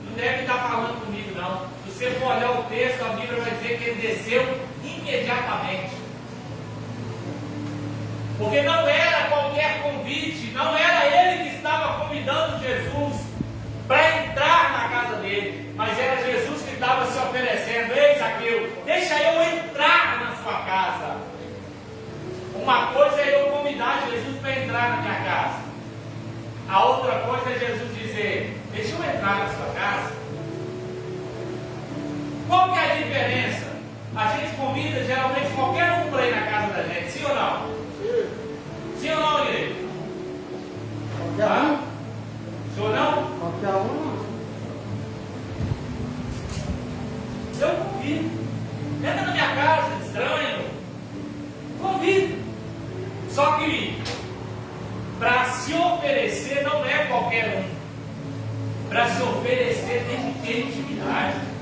Não deve estar falando comigo, não. Se você for olhar o texto, a Bíblia vai dizer que ele desceu imediatamente. Porque não era qualquer convite, não era ele que estava convidando Jesus para entrar na casa dele, mas era Jesus que estava se oferecendo: ei, Zaqueu, deixa eu entrar na sua casa. Uma coisa é eu convidar Jesus para entrar na minha casa, a outra coisa é Jesus dizer: deixa eu entrar na sua casa. Qual que é a diferença? A gente convida geralmente qualquer um para ir na casa da gente, sim ou não? Sim ou não, igreja? Qualquer um? Sim ou não? Qualquer um? Eu convido. Entra na minha casa, estranho. Convido. Só que para se oferecer não é qualquer um. Para se oferecer tem que ter intimidade.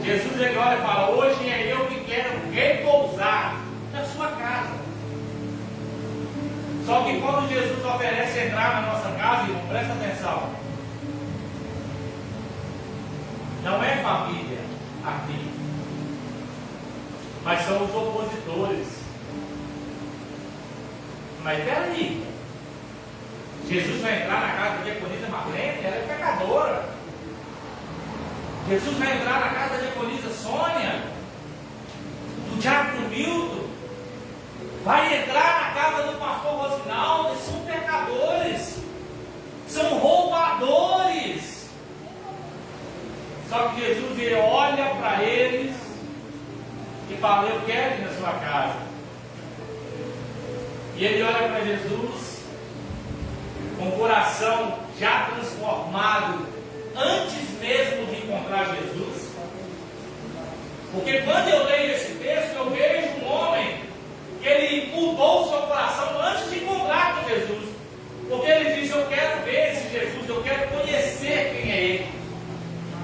Jesus ele olha e fala: hoje é eu que quero repousar na sua casa. Só que quando Jesus oferece entrar na nossa casa, irmão, presta atenção, não é família aqui, mas são os opositores. Mas peraí, Jesus vai entrar na casa da diaconisa Marlene? Ela é pecadora. Jesus vai entrar na casa da diaconisa Sônia, do diácono Milton, vai entrar na casa do pastor Rosinaldo. Eles são pecadores, são roubadores. Só que Jesus ele olha para eles e fala: eu quero ir na sua casa. E ele olha para Jesus com o coração já transformado antes mesmo de encontrar Jesus. Porque quando eu leio esse texto, eu vejo um homem que ele mudou o seu coração antes de encontrar com Jesus. Porque ele diz: eu quero ver esse Jesus, eu quero conhecer quem é ele.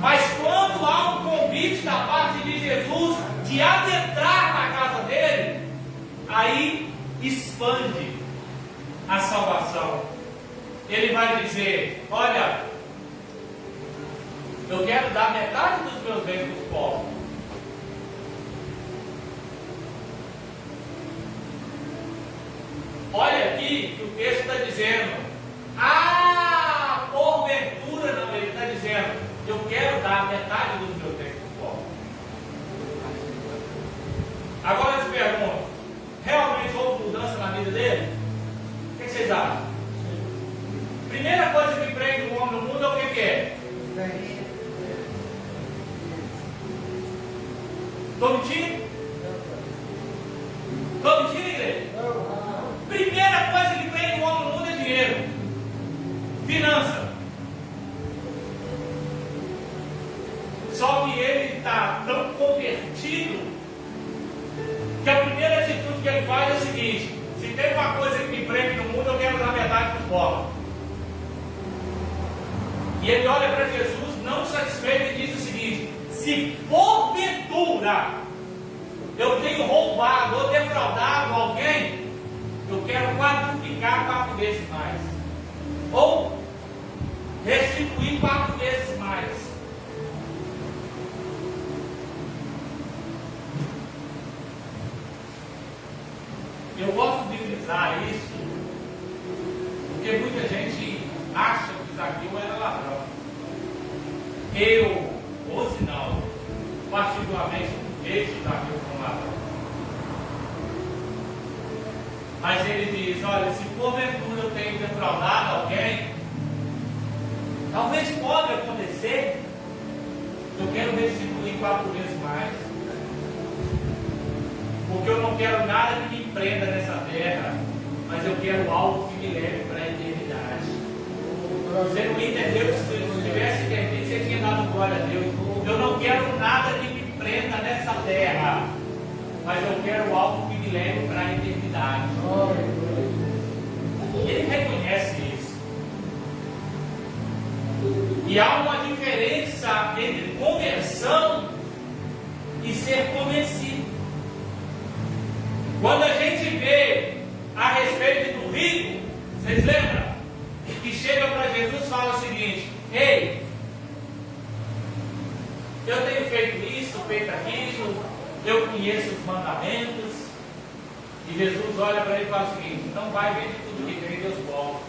Mas quando há um convite da parte de Jesus de adentrar na casa dele, aí expande a salvação. Ele vai dizer: olha, eu quero dar metade dos meus bens para os pobres. Olha aqui que o texto está dizendo: porventura, não, ele está dizendo: eu quero dar metade dos meus bens para os pobres. Agora eu te pergunto: realmente houve mudança na vida dele? O que vocês acham? Primeira coisa que prende o homem no mundo é o que é? Estou mentindo? Estou mentindo, igreja? Primeira coisa que prende o homem no mundo é dinheiro, finança. Só que ele está tão convertido que a primeira atitude que ele faz é o seguinte: se tem uma coisa que me prende no mundo, eu quero dar metade para os pobres. E ele olha para Jesus, não satisfeito, e diz o seguinte: se porventura eu tenho roubado ou defraudado alguém, eu quero quadruplicar 4 vezes mais, ou restituir 4 vezes mais. Eu gosto de frisar isso, porque muita gente acha que Zaqueu era ladrão. Eu, Rosinaldo, olha, se porventura eu tenho defraudado alguém, talvez pode acontecer, eu quero restituir 4 vezes mais. Porque eu não quero nada que me prenda nessa terra, mas eu quero algo que me leve para a eternidade. Você não entendeu? Se tivesse entendido, você tinha dado glória a Deus. Eu não quero nada que me prenda nessa terra, mas eu quero algo que me leve para a eternidade. Ele reconhece isso. E há uma diferença entre conversão e ser convencido. Quando a gente vê a respeito do rico, vocês lembram? Que chega para Jesus e fala o seguinte: ei, eu tenho feito isso, feito aquilo, eu conheço os mandamentos. E Jesus olha para ele e fala o seguinte: não vai ver de tudo que tem, Deus volta.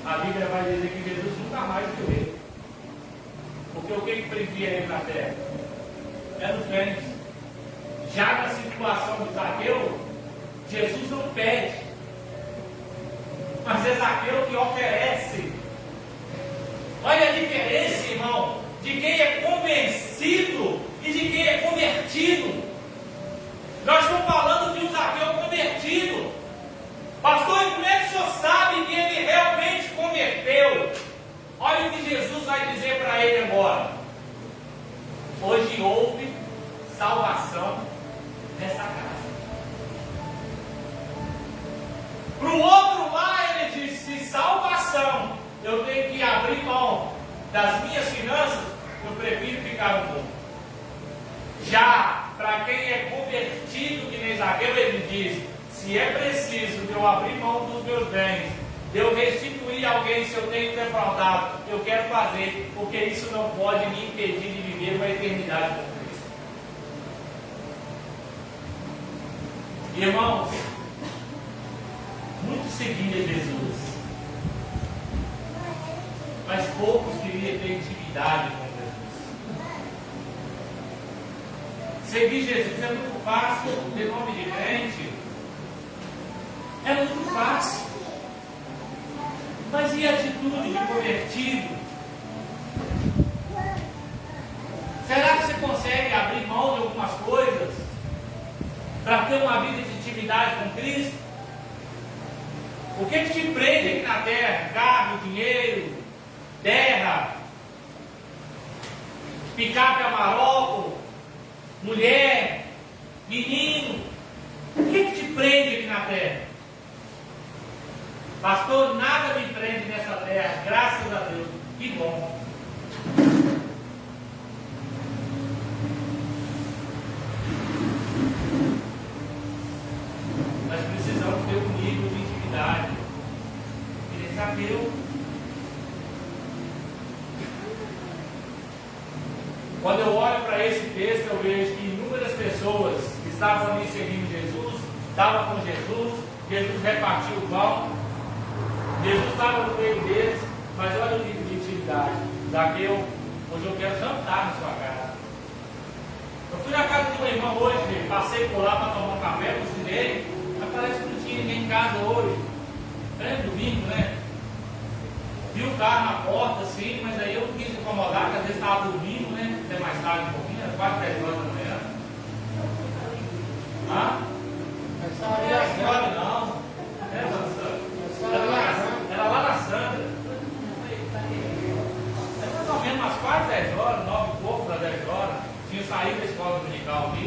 A Bíblia vai dizer que Jesus nunca mais viu ele. Porque o que prendia ele na terra? Era os bens. Já na situação do Zaqueu, Jesus não pede, mas é Zaqueu que oferece. Olha a diferença, irmão, de quem é convencido e de quem é convertido. Nós estamos falando de um Zaqueu convertido. Pastor, e como é que o senhor sabe que ele realmente converteu? Olha o que Jesus vai dizer para ele agora. Hoje houve salvação nessa casa. Para o outro lá, ele disse: salvação, eu tenho que abrir mão das minhas finanças, eu prefiro ficar no mundo. Já para quem é convertido, que nem Zaqueu, ele diz: se é preciso de eu abrir mão dos meus bens, de eu restituir alguém se eu tenho defraudado, eu quero fazer, porque isso não pode me impedir de viver uma eternidade com Cristo. Irmãos, muitos seguiam Jesus, mas poucos queriam ter intimidade com Jesus. Seguir Jesus é muito fácil, ter nome de crente é muito fácil, mas e a atitude de convertido? Será que você consegue abrir mão de algumas coisas para ter uma vida de intimidade com Cristo? O que te prende aqui na terra? Carro, dinheiro, terra, picape amarelo, mulher, menino. O que te prende aqui na terra? Pastor, nada me prende nessa terra, graças a Deus. Que bom. Nós precisamos ter um nível de intimidade. Ele é Zaqueu. Quando eu olho para esse texto, eu vejo que inúmeras pessoas que estavam ali seguindo Jesus, estavam com Jesus, Jesus repartiu o pão, Jesus estava no meio deles, mas olha o nível de intimidade. Zaqueu, hoje eu quero jantar na sua casa. Eu fui na casa de uma irmã hoje, passei por lá para tomar um café, cozinhei, mas parece que não tinha ninguém em casa hoje. É domingo, né? Vi o carro na porta assim, mas aí eu não quis incomodar, porque às vezes estava dormindo, né? Até mais tarde um pouquinho, era quase 10 horas da manhã. Não era a senhora, não. Era lá na Sandra. Era mais ou menos umas quase 10 horas, 9 e pouco para 10 horas. Tinha saído da escola dominical aqui.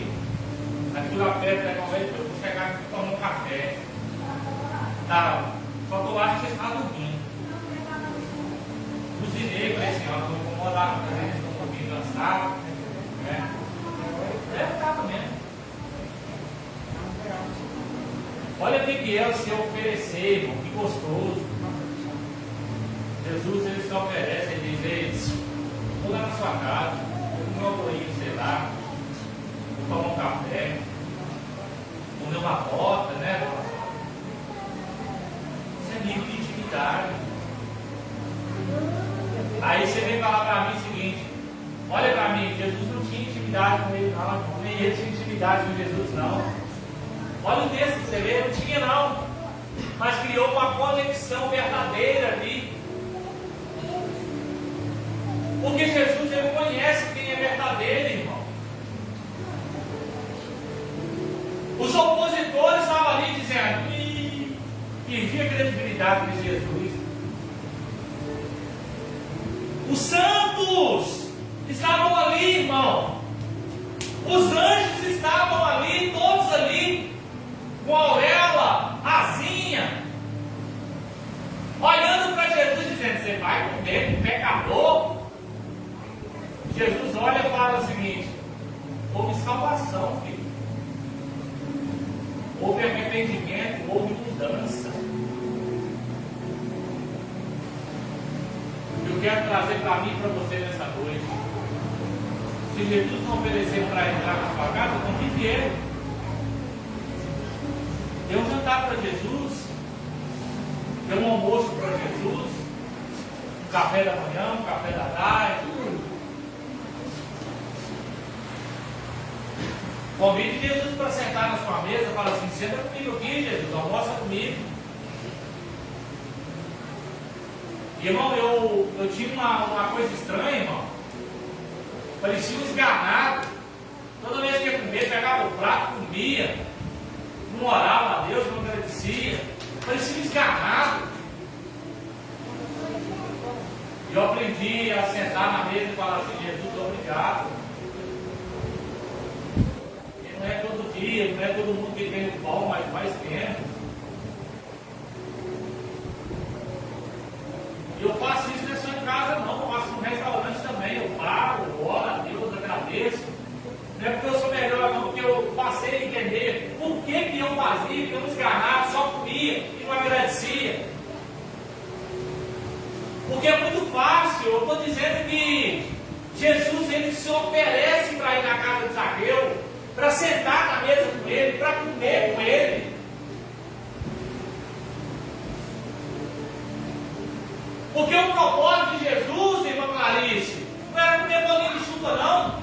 Aí fui lá perto da conversa e fui chegar aqui e tomar um café. Tá, só que eu acho que você está dormindo. Cozinhei, falei assim, ó, não vou incomodar, porque eles estão um pouquinho cansados, né? Deve estar mesmo. Olha o que é o se oferecer, irmão, que gostoso. Jesus, ele se oferece, ele diz: ei, vou lá na sua casa, vou comer um bolinho, sei lá, vou tomar um café, vou comer uma bota, né? Isso é nível de intimidade. Aí você vem falar para mim o seguinte: olha para mim, Jesus não tinha intimidade com ele, não, nem ele tinha intimidade com Jesus, não. Olha o texto que você vê, não tinha não. mas criou uma conexão verdadeira ali. Porque Jesus, ele conhece quem é verdadeiro, irmão. Os opositores estavam ali dizendo: perdi a credibilidade de Jesus. Os santos estavam ali, irmão. Os anjos estavam ali, todos ali, com a auréola, asinha, olhando para Jesus, dizendo: você vai comer com pecador? Jesus olha e fala o seguinte: houve salvação, filho. Houve arrependimento, houve mudança. Eu quero trazer para mim e para você nessa noite. Se Jesus não oferecer para entrar na sua casa, convide ele. Dê um jantar para Jesus. Dê um almoço para Jesus. Um café da manhã, um café da tarde. Convide Jesus para sentar na sua mesa. Fala assim: senta comigo aqui, Jesus, almoça comigo. Irmão, eu tinha uma coisa estranha, irmão. Parecia um esganado. Toda vez que ia comer, pegava o prato, comia. Não orava a Deus, não agradecia. Parecia um esganado. E eu aprendi a sentar na mesa e falar assim: Jesus, obrigado. E não é todo dia, não é todo mundo que tem o pão, mas mais tempo. E eu faço isso não é só em casa, não. Eu faço no restaurante também. Eu paro, oro a Deus, agradeço. Não é porque eu sou melhor, não, porque eu passei a entender por que eu fazia, que eu me esgarrava, só comia e não agradecia. Porque é muito fácil. Eu estou dizendo que Jesus, ele se oferece para ir na casa de Zaqueu, para sentar na mesa com ele, para comer com ele. Porque o propósito de Jesus, irmã Clarice, não era comer bolinho de chuva, não.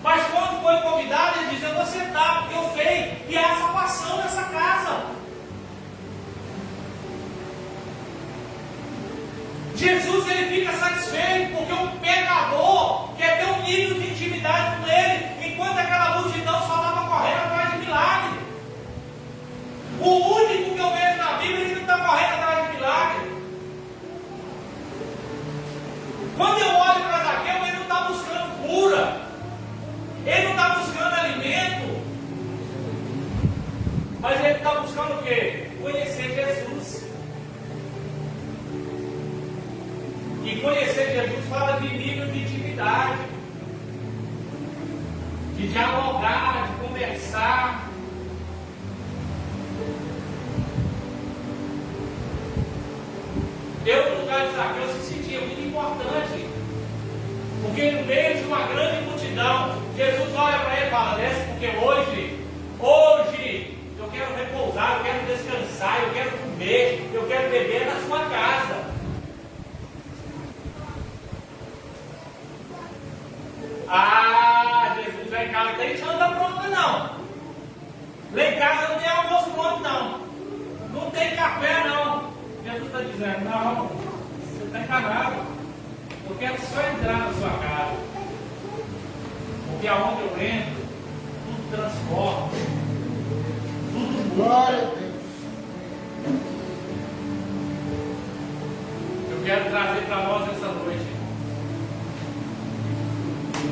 Mas quando foi convidado, ele disse: eu vou sentar, porque eu sei que há salvação nessa casa. Jesus, ele fica satisfeito, porque um pecador quer ter um nível de intimidade com ele, enquanto aquela multidão só estava correndo atrás de milagre. O único que eu vejo na Bíblia que não está correndo atrás de milagre. Quando eu olho para Zaqueu, ele não está buscando cura, ele não está buscando alimento, mas ele está buscando o quê? Conhecer Jesus. E conhecer Jesus fala de nível de intimidade, de dialogar, de conversar. Eu, no lugar de Zaqueu, se sentia muito importante, porque no meio de uma grande multidão, Jesus olha para ele e fala: desce, porque hoje eu quero repousar, eu quero descansar, eu quero comer, eu quero beber na sua casa. Ah, Jesus, lá em casa não tem janta pronta, não. Lá em casa não tem almoço pronto, não. Não tem café, não. Jesus está dizendo: não, você está enganado. Eu quero só entrar na sua casa. Porque aonde eu entro, tudo transforma. Tudo muda. Eu quero trazer para nós essa noite.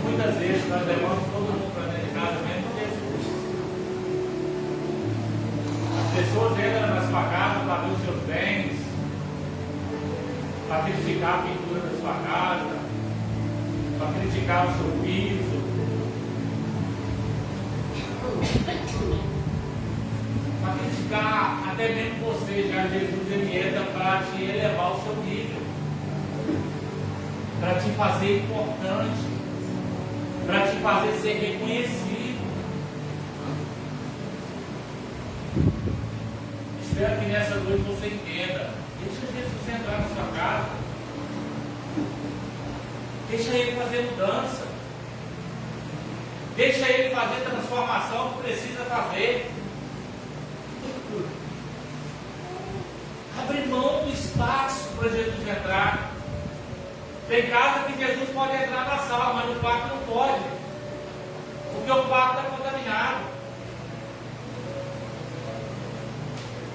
Muitas vezes nós levamos todo mundo para dentro de casa, menos Jesus. As pessoas entram na sua casa para ver os seus bens, para criticar a pintura da sua casa, para criticar o seu piso, para criticar até mesmo você. Já Jesus, ele entra para te elevar o seu nível, para te fazer importante, para te fazer ser reconhecido. Espero que nessa noite você entenda. Deixa Jesus entrar na sua casa. Deixa ele fazer mudança. Deixa ele fazer transformação que precisa fazer. para Jesus entrar. Tem casa que Jesus pode entrar na sala, mas no quarto não pode, porque o quarto está contaminado.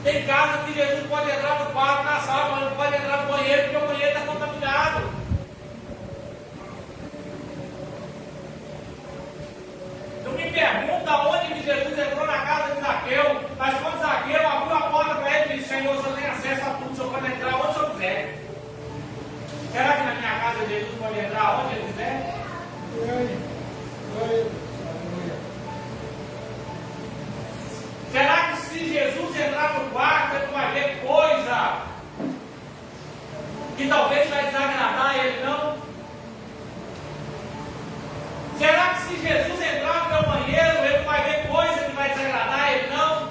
Tem casa que Jesus pode entrar no quarto, na sala, mas não pode entrar no banheiro, porque o banheiro está contaminado. Eu me pergunto onde que Jesus entrou na casa de Zaqueu, mas quando Zaqueu abriu a porta para ele e disse: Senhor, você tem acesso a tudo, o Senhor pode entrar onde o Senhor quiser. Será que na minha casa Jesus pode entrar onde ele quiser? Será que se Jesus entrar no quarto, ele vai ver coisa que talvez vai desagradar ele, não? Será que se Jesus entrar no meu banheiro, ele vai ver coisa que vai desagradar ele, não?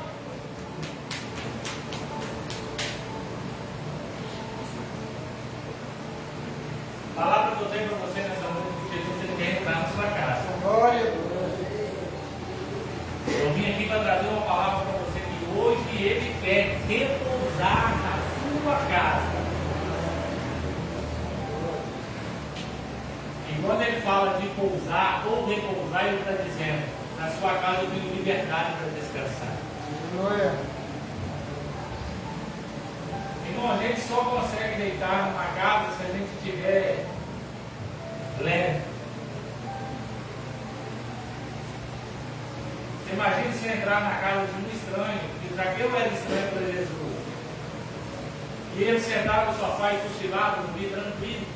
A palavra que eu tenho para você nessa noite é que Jesus ele quer entrar na sua casa. Glória a Deus. Eu vim aqui para trazer uma palavra para você que hoje ele quer repousar na sua casa. E quando ele fala de pousar ou repousar, ele está dizendo: na sua casa eu tenho liberdade para descansar. Glória. Irmão, a gente só consegue deitar numa casa se a gente estiver leve. Você imagina se entrar na casa de um estranho, que Zaqueu era estranho para Jesus, e ele sentado no sofá e cochilado, dormir tranquilo,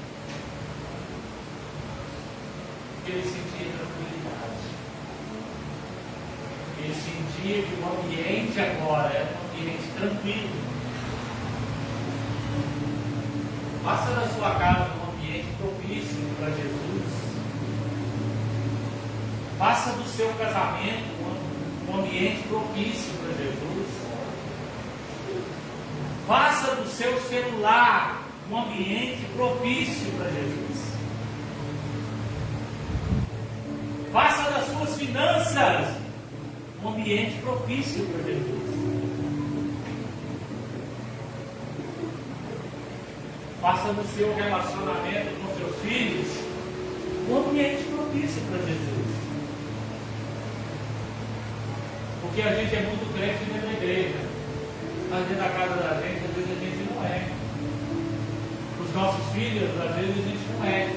ele sentia tranquilidade. Ele sentia que o ambiente agora era um ambiente tranquilo. Faça da sua casa um ambiente propício para Jesus. Faça do seu casamento um ambiente propício para Jesus. Faça do seu celular um ambiente propício para Jesus. Faça das suas finanças um ambiente propício para Jesus. Faça do seu relacionamento com seus filhos um ambiente propício para Jesus. Porque a gente é muito crente dentro da igreja, mas dentro da casa da gente, às vezes a gente não é. Os nossos filhos, às vezes a gente não é.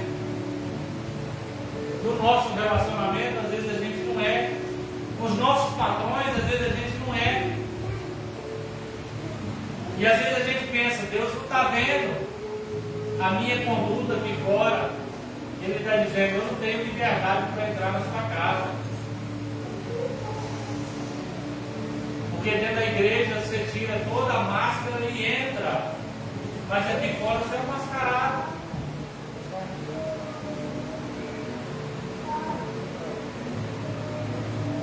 No nosso relacionamento, às vezes a gente não é. Os nossos patrões, às vezes a gente não é. E às vezes a gente pensa: Deus não está vendo a minha conduta aqui fora. Ele está dizendo: eu não tenho liberdade para entrar na sua casa. Porque dentro da igreja você tira toda a máscara e entra, mas aqui fora você é mascarado.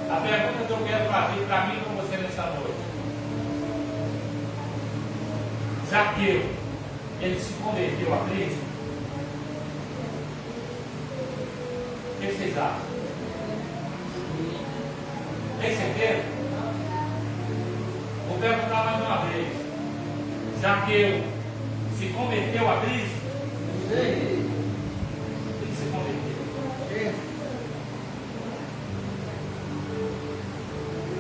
A pergunta que eu quero fazer para mim e para você nessa noite: Zaqueu, ele se converteu a Cristo? O que vocês acham? Tem certeza? Vou perguntar mais uma vez: Zaqueu se converteu a Cristo? Sim. Ele se converteu. Sim.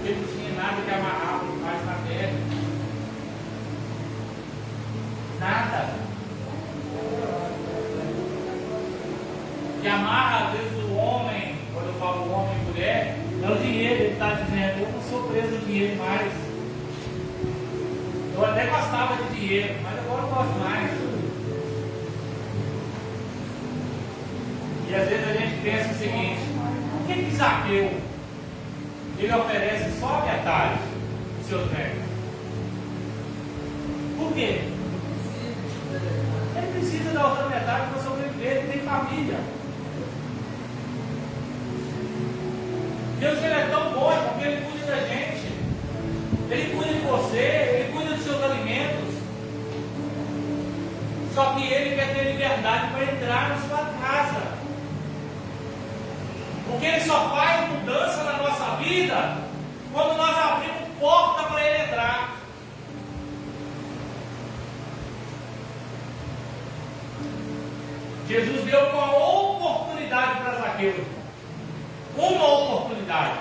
Ele não tinha nada que amarrar mais na terra. Nada. Que amarra às vezes o homem, quando eu falo homem e mulher, é o dinheiro. Ele está dizendo: eu não sou preso de dinheiro mais. Eu até gostava de dinheiro, mas agora eu não gosto mais. E às vezes a gente pensa o seguinte: por que Zaqueu ele oferece só a metade dos seus bens? Por quê? Ele precisa da outra metade para sobreviver, ele tem família. Deus ele é tão bom porque ele cuida da gente. Ele cuida de você, ele cuida dos seus alimentos. Só que ele quer ter liberdade para entrar na sua casa. Porque ele só faz mudança na nossa vida quando nós abrimos porta para ele entrar. Jesus deu uma oportunidade para Zaqueu. Uma oportunidade.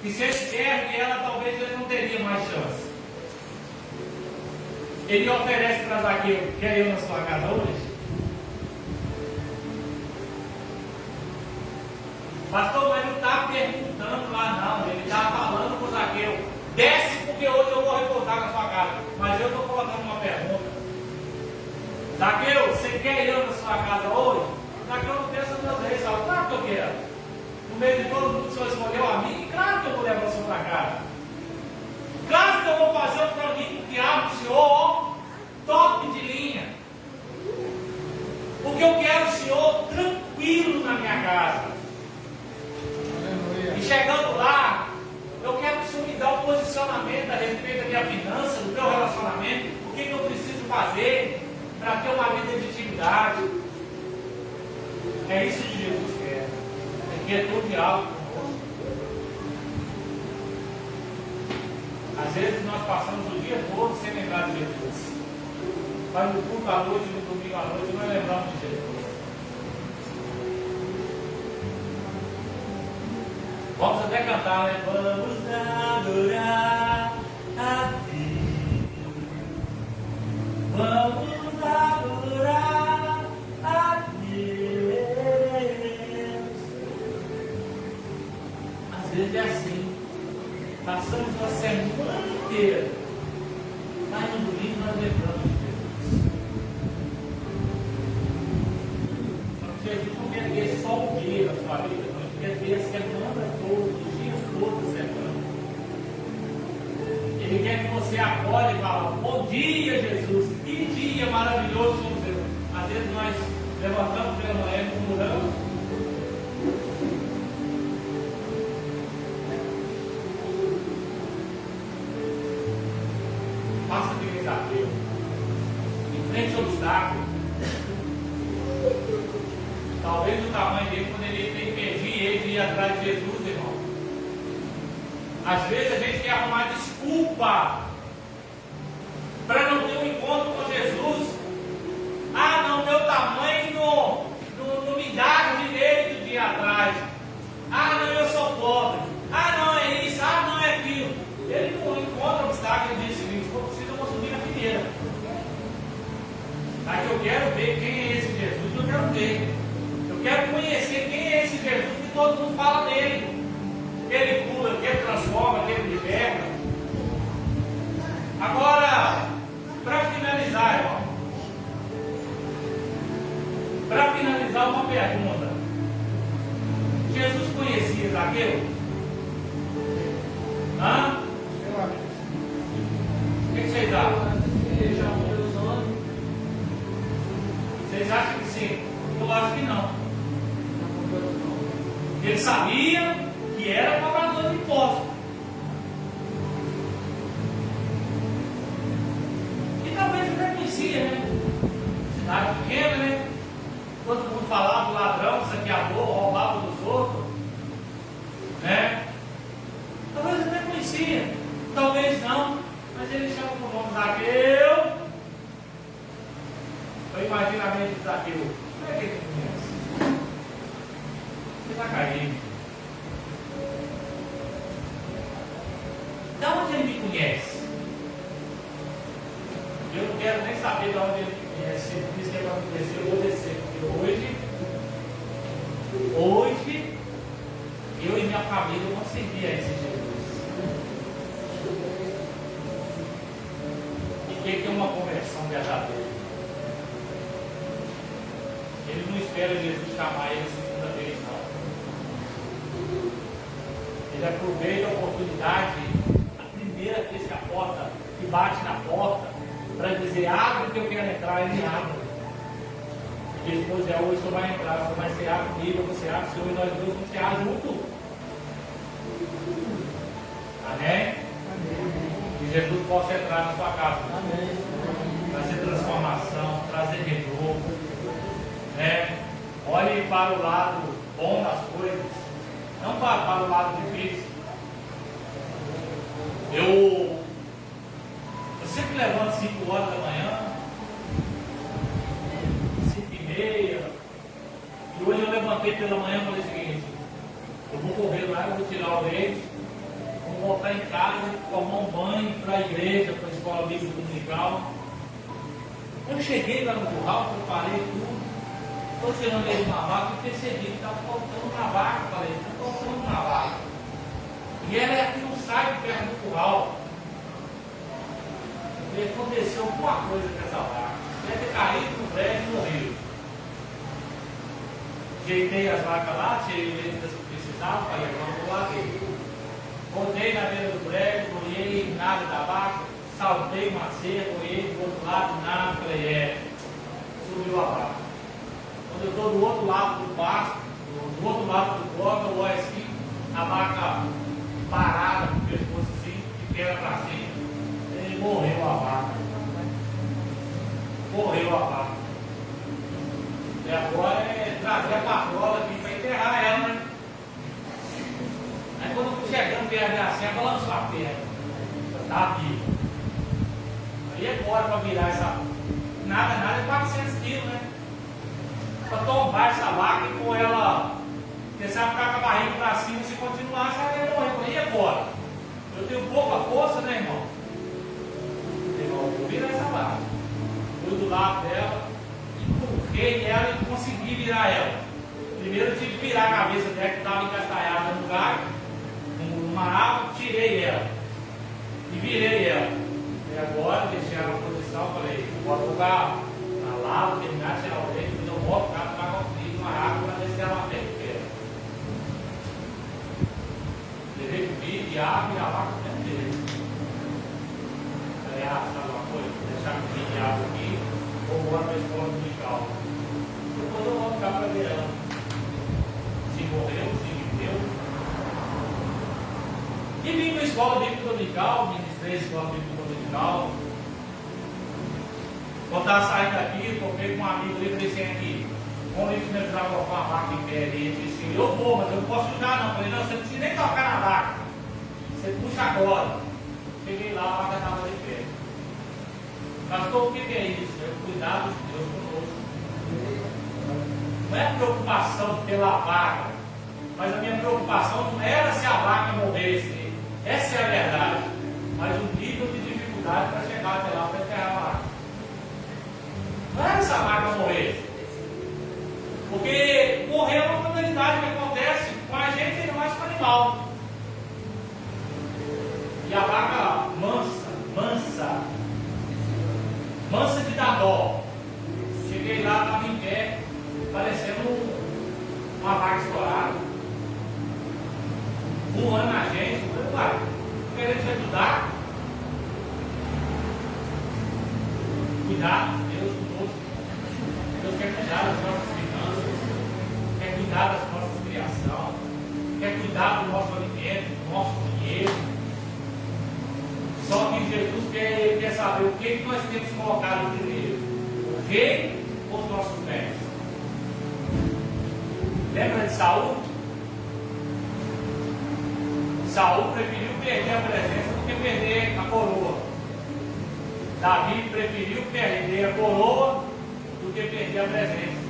Que se ele perde ela, talvez ele não teria mais chance. Ele oferece para Zaqueu: quer ir na sua casa hoje? Pastor, mas não está perguntando lá não. Ele está falando com Zaqueu: desce, porque hoje eu vou repousar na sua casa. Mas eu estou colocando uma pergunta. Zaqueu, você quer ir na sua casa hoje? Zaqueu não pensa duas vezes. Fala: claro que eu quero. No meio de todo mundo, o Senhor escolheu a mim. Claro que eu vou levar o Senhor para casa. Claro que eu vou fazer um franguinho com quiabo do Senhor, ó, top de linha. Porque eu quero o Senhor tranquilo na minha casa. E chegando lá, eu quero que o Senhor me dê um posicionamento a respeito da minha finança, do meu relacionamento, o que eu preciso fazer para ter uma vida de intimidade. É isso que Jesus quer. Ele quer todo diálogo conosco. Às vezes nós passamos o dia todo sem lembrar de Jesus. Vai no culto à noite, no domingo à noite, nós lembramos de Jesus. Vamos até cantar, né? Vamos adorar a Deus. Vamos adorar a Deus. Às vezes é assim. Passamos a semana inteira, mas no domingo nós lembramos de Jesus. Jesus não quer ver só o dia na sua vida, não quer ver a semana toda, os dias todos da semana. Ele quer que você acorde e fale: bom dia, Jesus, que dia maravilhoso somos eu. Às vezes nós levantamos pela manhã e murmuramos. Faça aquele desafio. Enfrente o obstáculo. Talvez o tamanho dele poderia ter impedido ele de ir atrás de Jesus, irmão. Às vezes a gente quer arrumar desculpa para não ter um encontro com Jesus. Ah, não, meu tamanho não me dá o direito de ir atrás. Ah, não, eu sou pobre. Ah, não, é isso. Ah, não, é aquilo. Ele não encontra obstáculo e diz: se for preciso, eu vou subir na figueira. Tá, que eu quero ver quem é esse Jesus, eu quero ver. Eu quero conhecer quem é esse Jesus que todo mundo fala dele. Que ele cura, que ele transforma, que ele liberta. Agora, para finalizar, irmão. Para finalizar, uma pergunta. Jesus conhecia Zaqueu? Hã? O que vocês acham? Vocês acham que sim? Eu acho que não. Ele sabia que era cobrador de impostos. E talvez até conhecia, né? Cidade pequena, né? Todo mundo falava do ladrão, saqueador, roubava dos outros. Né? Talvez até conhecia. Talvez não. Mas ele chama o nome Zaqueu. Eu imagino a mente de Zaqueu. Como é que ele conhece? Você está caindo. De onde ele me conhece? Eu não quero nem saber de onde ele me conhece. Se ele disse que é para me conhecer, eu vou descer. Porque hoje, eu e minha família vamos seguir a esse Jesus. E que tem uma conversão verdadeira. Ele não espera Jesus chamar ele a segunda vez, não. Ele aproveita a oportunidade, a primeira vez que a porta, que bate na porta, para dizer: abre que eu quero entrar. Ele abre. E depois hoje o Senhor vai entrar, você vai cear comigo, você abre o Senhor, e nós dois vamos cear junto. Amém? Que Jesus possa entrar na sua casa. Amém. Trazer transformação, trazer renovo. Né? Olhe para o lado bom das coisas, não para o lado difícil. Eu sempre levanto 5 horas da manhã, 5h30. E hoje eu levantei pela manhã e falei o seguinte: eu vou correr lá, eu vou tirar o leite, vou voltar em casa, tomar um banho para a igreja, para a escola bíblica dominical. Eu cheguei lá no curral, preparei tudo, estou tirando ele de uma vaca e percebi que estava faltando uma vaca. Falei, está faltando uma vaca. E ela é aqui no site perto do curral. E aconteceu alguma coisa com essa vaca. Deve ter caído no brejo e morreu. Ajeitei as vacas lá, tirei o leite das que precisavam, falei, vamos lá dentro. Botei na beira do brejo, olhei nada da vaca, saltei uma cerca, olhei do outro lado, nada, falei, subiu a vaca. Quando eu estou do outro lado do pasto, do outro lado do corpo, eu olho assim, a vaca parada, com o pescoço assim, de perna para cima, e morreu a vaca. Morreu a vaca. E agora é trazer a patrola aqui para enterrar ela, né? Aí quando eu fui chegando perto da assim, ela balançou a perna. Está viva. Aí é bora para virar essa. Nada, é 400 quilos, né? Para tombar essa vaca e pôr ela. Porque se ela ficar com a barriga para cima, se continuar, ela vai morrer. Aí é bora. Eu tenho pouca força, né, irmão? Eu vou virar essa vaca. Fui do lado dela. Empurrei ela e consegui virar ela. Primeiro eu tive que virar a cabeça dela que estava encastanhada no lugar, numa árvore, tirei ela e virei ela. E agora deixei ela na posição, falei, bora jogar na lava, terminar de tirar o leite, mas eu volto para cá com uma água para descer ela bem inteira. Levei comida e água e a vaca inteira. Falei, sabe uma coisa? Vou deixar comida e água aqui. Vou embora para a escola dominical. Depois eu vou ficar para ver ela. Se morreu, se viveu. E vim para a escola bíblica dominical, ministrei a escola bíblica dominical. Quando estava saindo daqui, toquei com um amigo ali, falei assim, aqui, como ele me ajudar a colocar uma vaca em pé ali? Ele disse assim, eu vou, mas eu não posso ajudar não. Eu falei, não, você não precisa nem tocar na vaca. Você puxa agora. Cheguei lá, a vaca estava de pé. Pastor, o que é isso? É o cuidado de Deus conosco. Não é preocupação pela vaca, mas a minha preocupação não era se a vaca morresse. Essa é a verdade. Mas o nível de dificuldade para chegar até lá para enterrar a vaca. Não era se a vaca morresse. Porque morrer é uma fatalidade que acontece com a gente e mais com o animal. E a vaca mansa de dar dó. Cheguei lá, estava em pé, parecendo uma vaca estourada, voando na gente. Eu falei, querendo te ajudar. Cuidar de Deus conosco. Deus quer cuidar das nossas finanças, quer cuidar das nossas criações, quer cuidar do nosso alimento, do nosso dinheiro. Só que Jesus quer saber o que nós temos colocado primeiro: o rei ou os nossos bens. Lembra de Saul? Saul preferiu perder a presença do que perder a coroa. Davi preferiu perder a coroa do que perder a presença.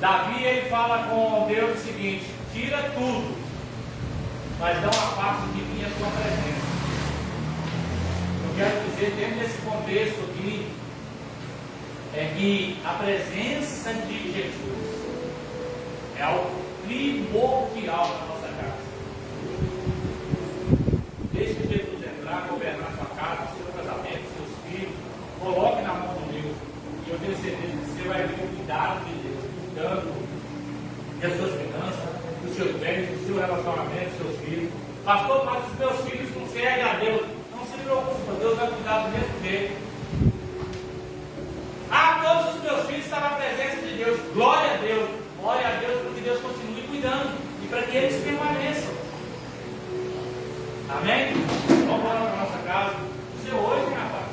Davi, ele fala com Deus o seguinte: tira tudo, mas não afaste de mim a tua presença. Eu quero dizer, dentro desse contexto aqui, é que a presença de Jesus é algo primordial na nossa casa. Deixe Jesus entrar, governar sua casa, seu casamento, seus filhos. Coloque na mão de Deus. E eu tenho certeza que você vai ver o cuidado de Deus, cuidando das suas finanças, dos seus bens, do seu relacionamento, dos seus filhos. Pastor, mas os meus filhos não seguem a Deus. Não se preocupe, Deus vai cuidar do mesmo jeito. Todos os meus filhos estão na presença de Deus. Glória a Deus. Glória a Deus, para que Deus continue cuidando e para que eles permaneçam. Amém? Vamos lá para a nossa casa. Você hoje, hein, rapaz?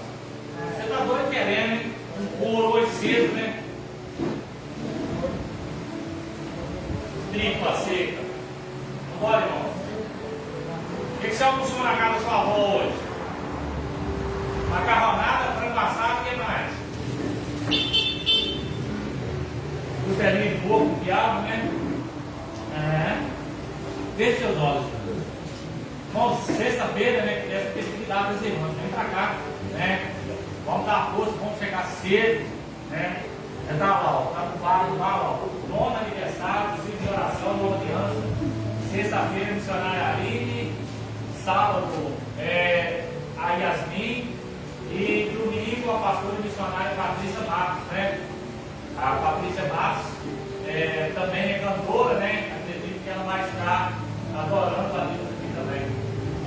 Você está doido querendo, hein? Um couro hoje cedo, né? Tripa seca. Vambora, irmão. O que você almoçou na casa da sua avó hoje? Macarronada, frango assado, o que mais? costelinha de porco, diabo, né? Feche seus olhos. Irmãos, sexta-feira, né? Que essa festividade dos irmãos, vem pra cá, né? Vamos dar força, vamos chegar cedo, né? Tá lá, ó, tá no quadro lá, ó. Nono aniversário, ciclo de oração, nova aliança. Sexta-feira, missionária Aline. Sábado, a Yasmin. E domingo, a pastora missionária Patrícia Matos, né? A Patrícia Matos também é cantora, né? Acredito que ela vai estar adorando a Deus aqui também.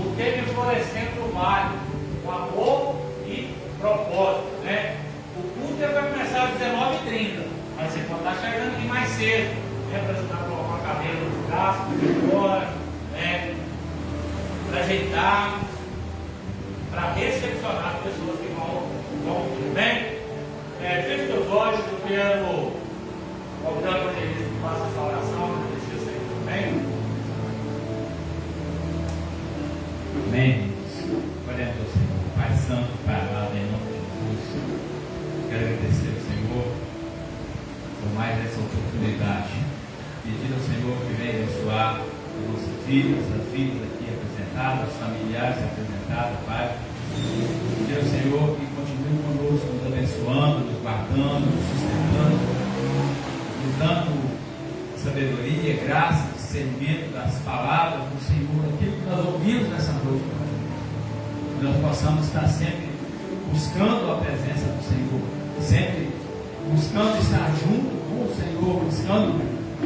O tema florescendo no vale, com amor e propósito, né? O culto vai começar às 19h30, mas você pode estar chegando aqui mais cedo, né? Para ajudar a colocar a cadeira no braço, fora, né? Para ajeitar, para recepcionar as pessoas que vão vir, bem? Feche seus olhos, eu quero convidar o evangelista que faça essa oração, agradecer o Senhor também. Amém. Oremos ao Senhor. Pai Santo, Pai amado, em nome de Jesus, quero agradecer ao Senhor por mais essa oportunidade. Pedir ao Senhor que venha abençoar as nossas vidas, as vidas aqui representadas, os familiares representados, Pai. Pedir ao Senhor que continue conosco, nos abençoando, nos guardando, nos sustentando, nos dando sabedoria, graça, discernimento das palavras do Senhor, aquilo que nós ouvimos nessa noite, que nós possamos estar sempre buscando a presença do Senhor, sempre buscando estar junto com o Senhor, buscando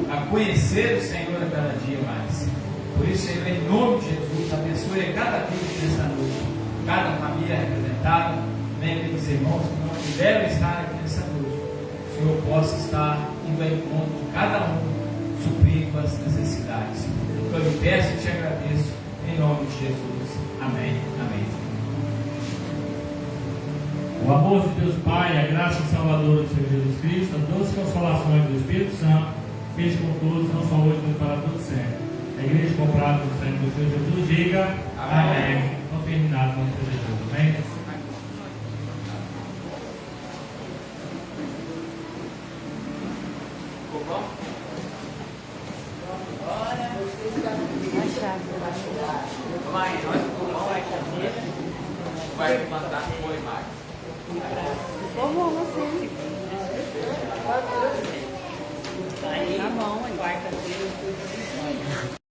a conhecer o Senhor a cada dia mais. Por isso, Senhor, em nome de Jesus, abençoe cada vida nessa noite, cada família representada, nem aqueles irmãos que não puderam estar aqui nessa noite. O Senhor possa estar indo ao encontro de cada um, suprindo as necessidades. Então eu peço e te agradeço em nome de Jesus. Amém. Amém. O amor de Deus Pai, a graça salvadora do Senhor Jesus Cristo, as doces consolações do Espírito Santo, esteja com todos, não só hoje, mas para todos sempre. A igreja comprada no sangue do Senhor Jesus, diga amém. Não terminado no Senhor Jesus. Amém. Vai levantar foi mais. Como você? Tá bom, quarta-feira.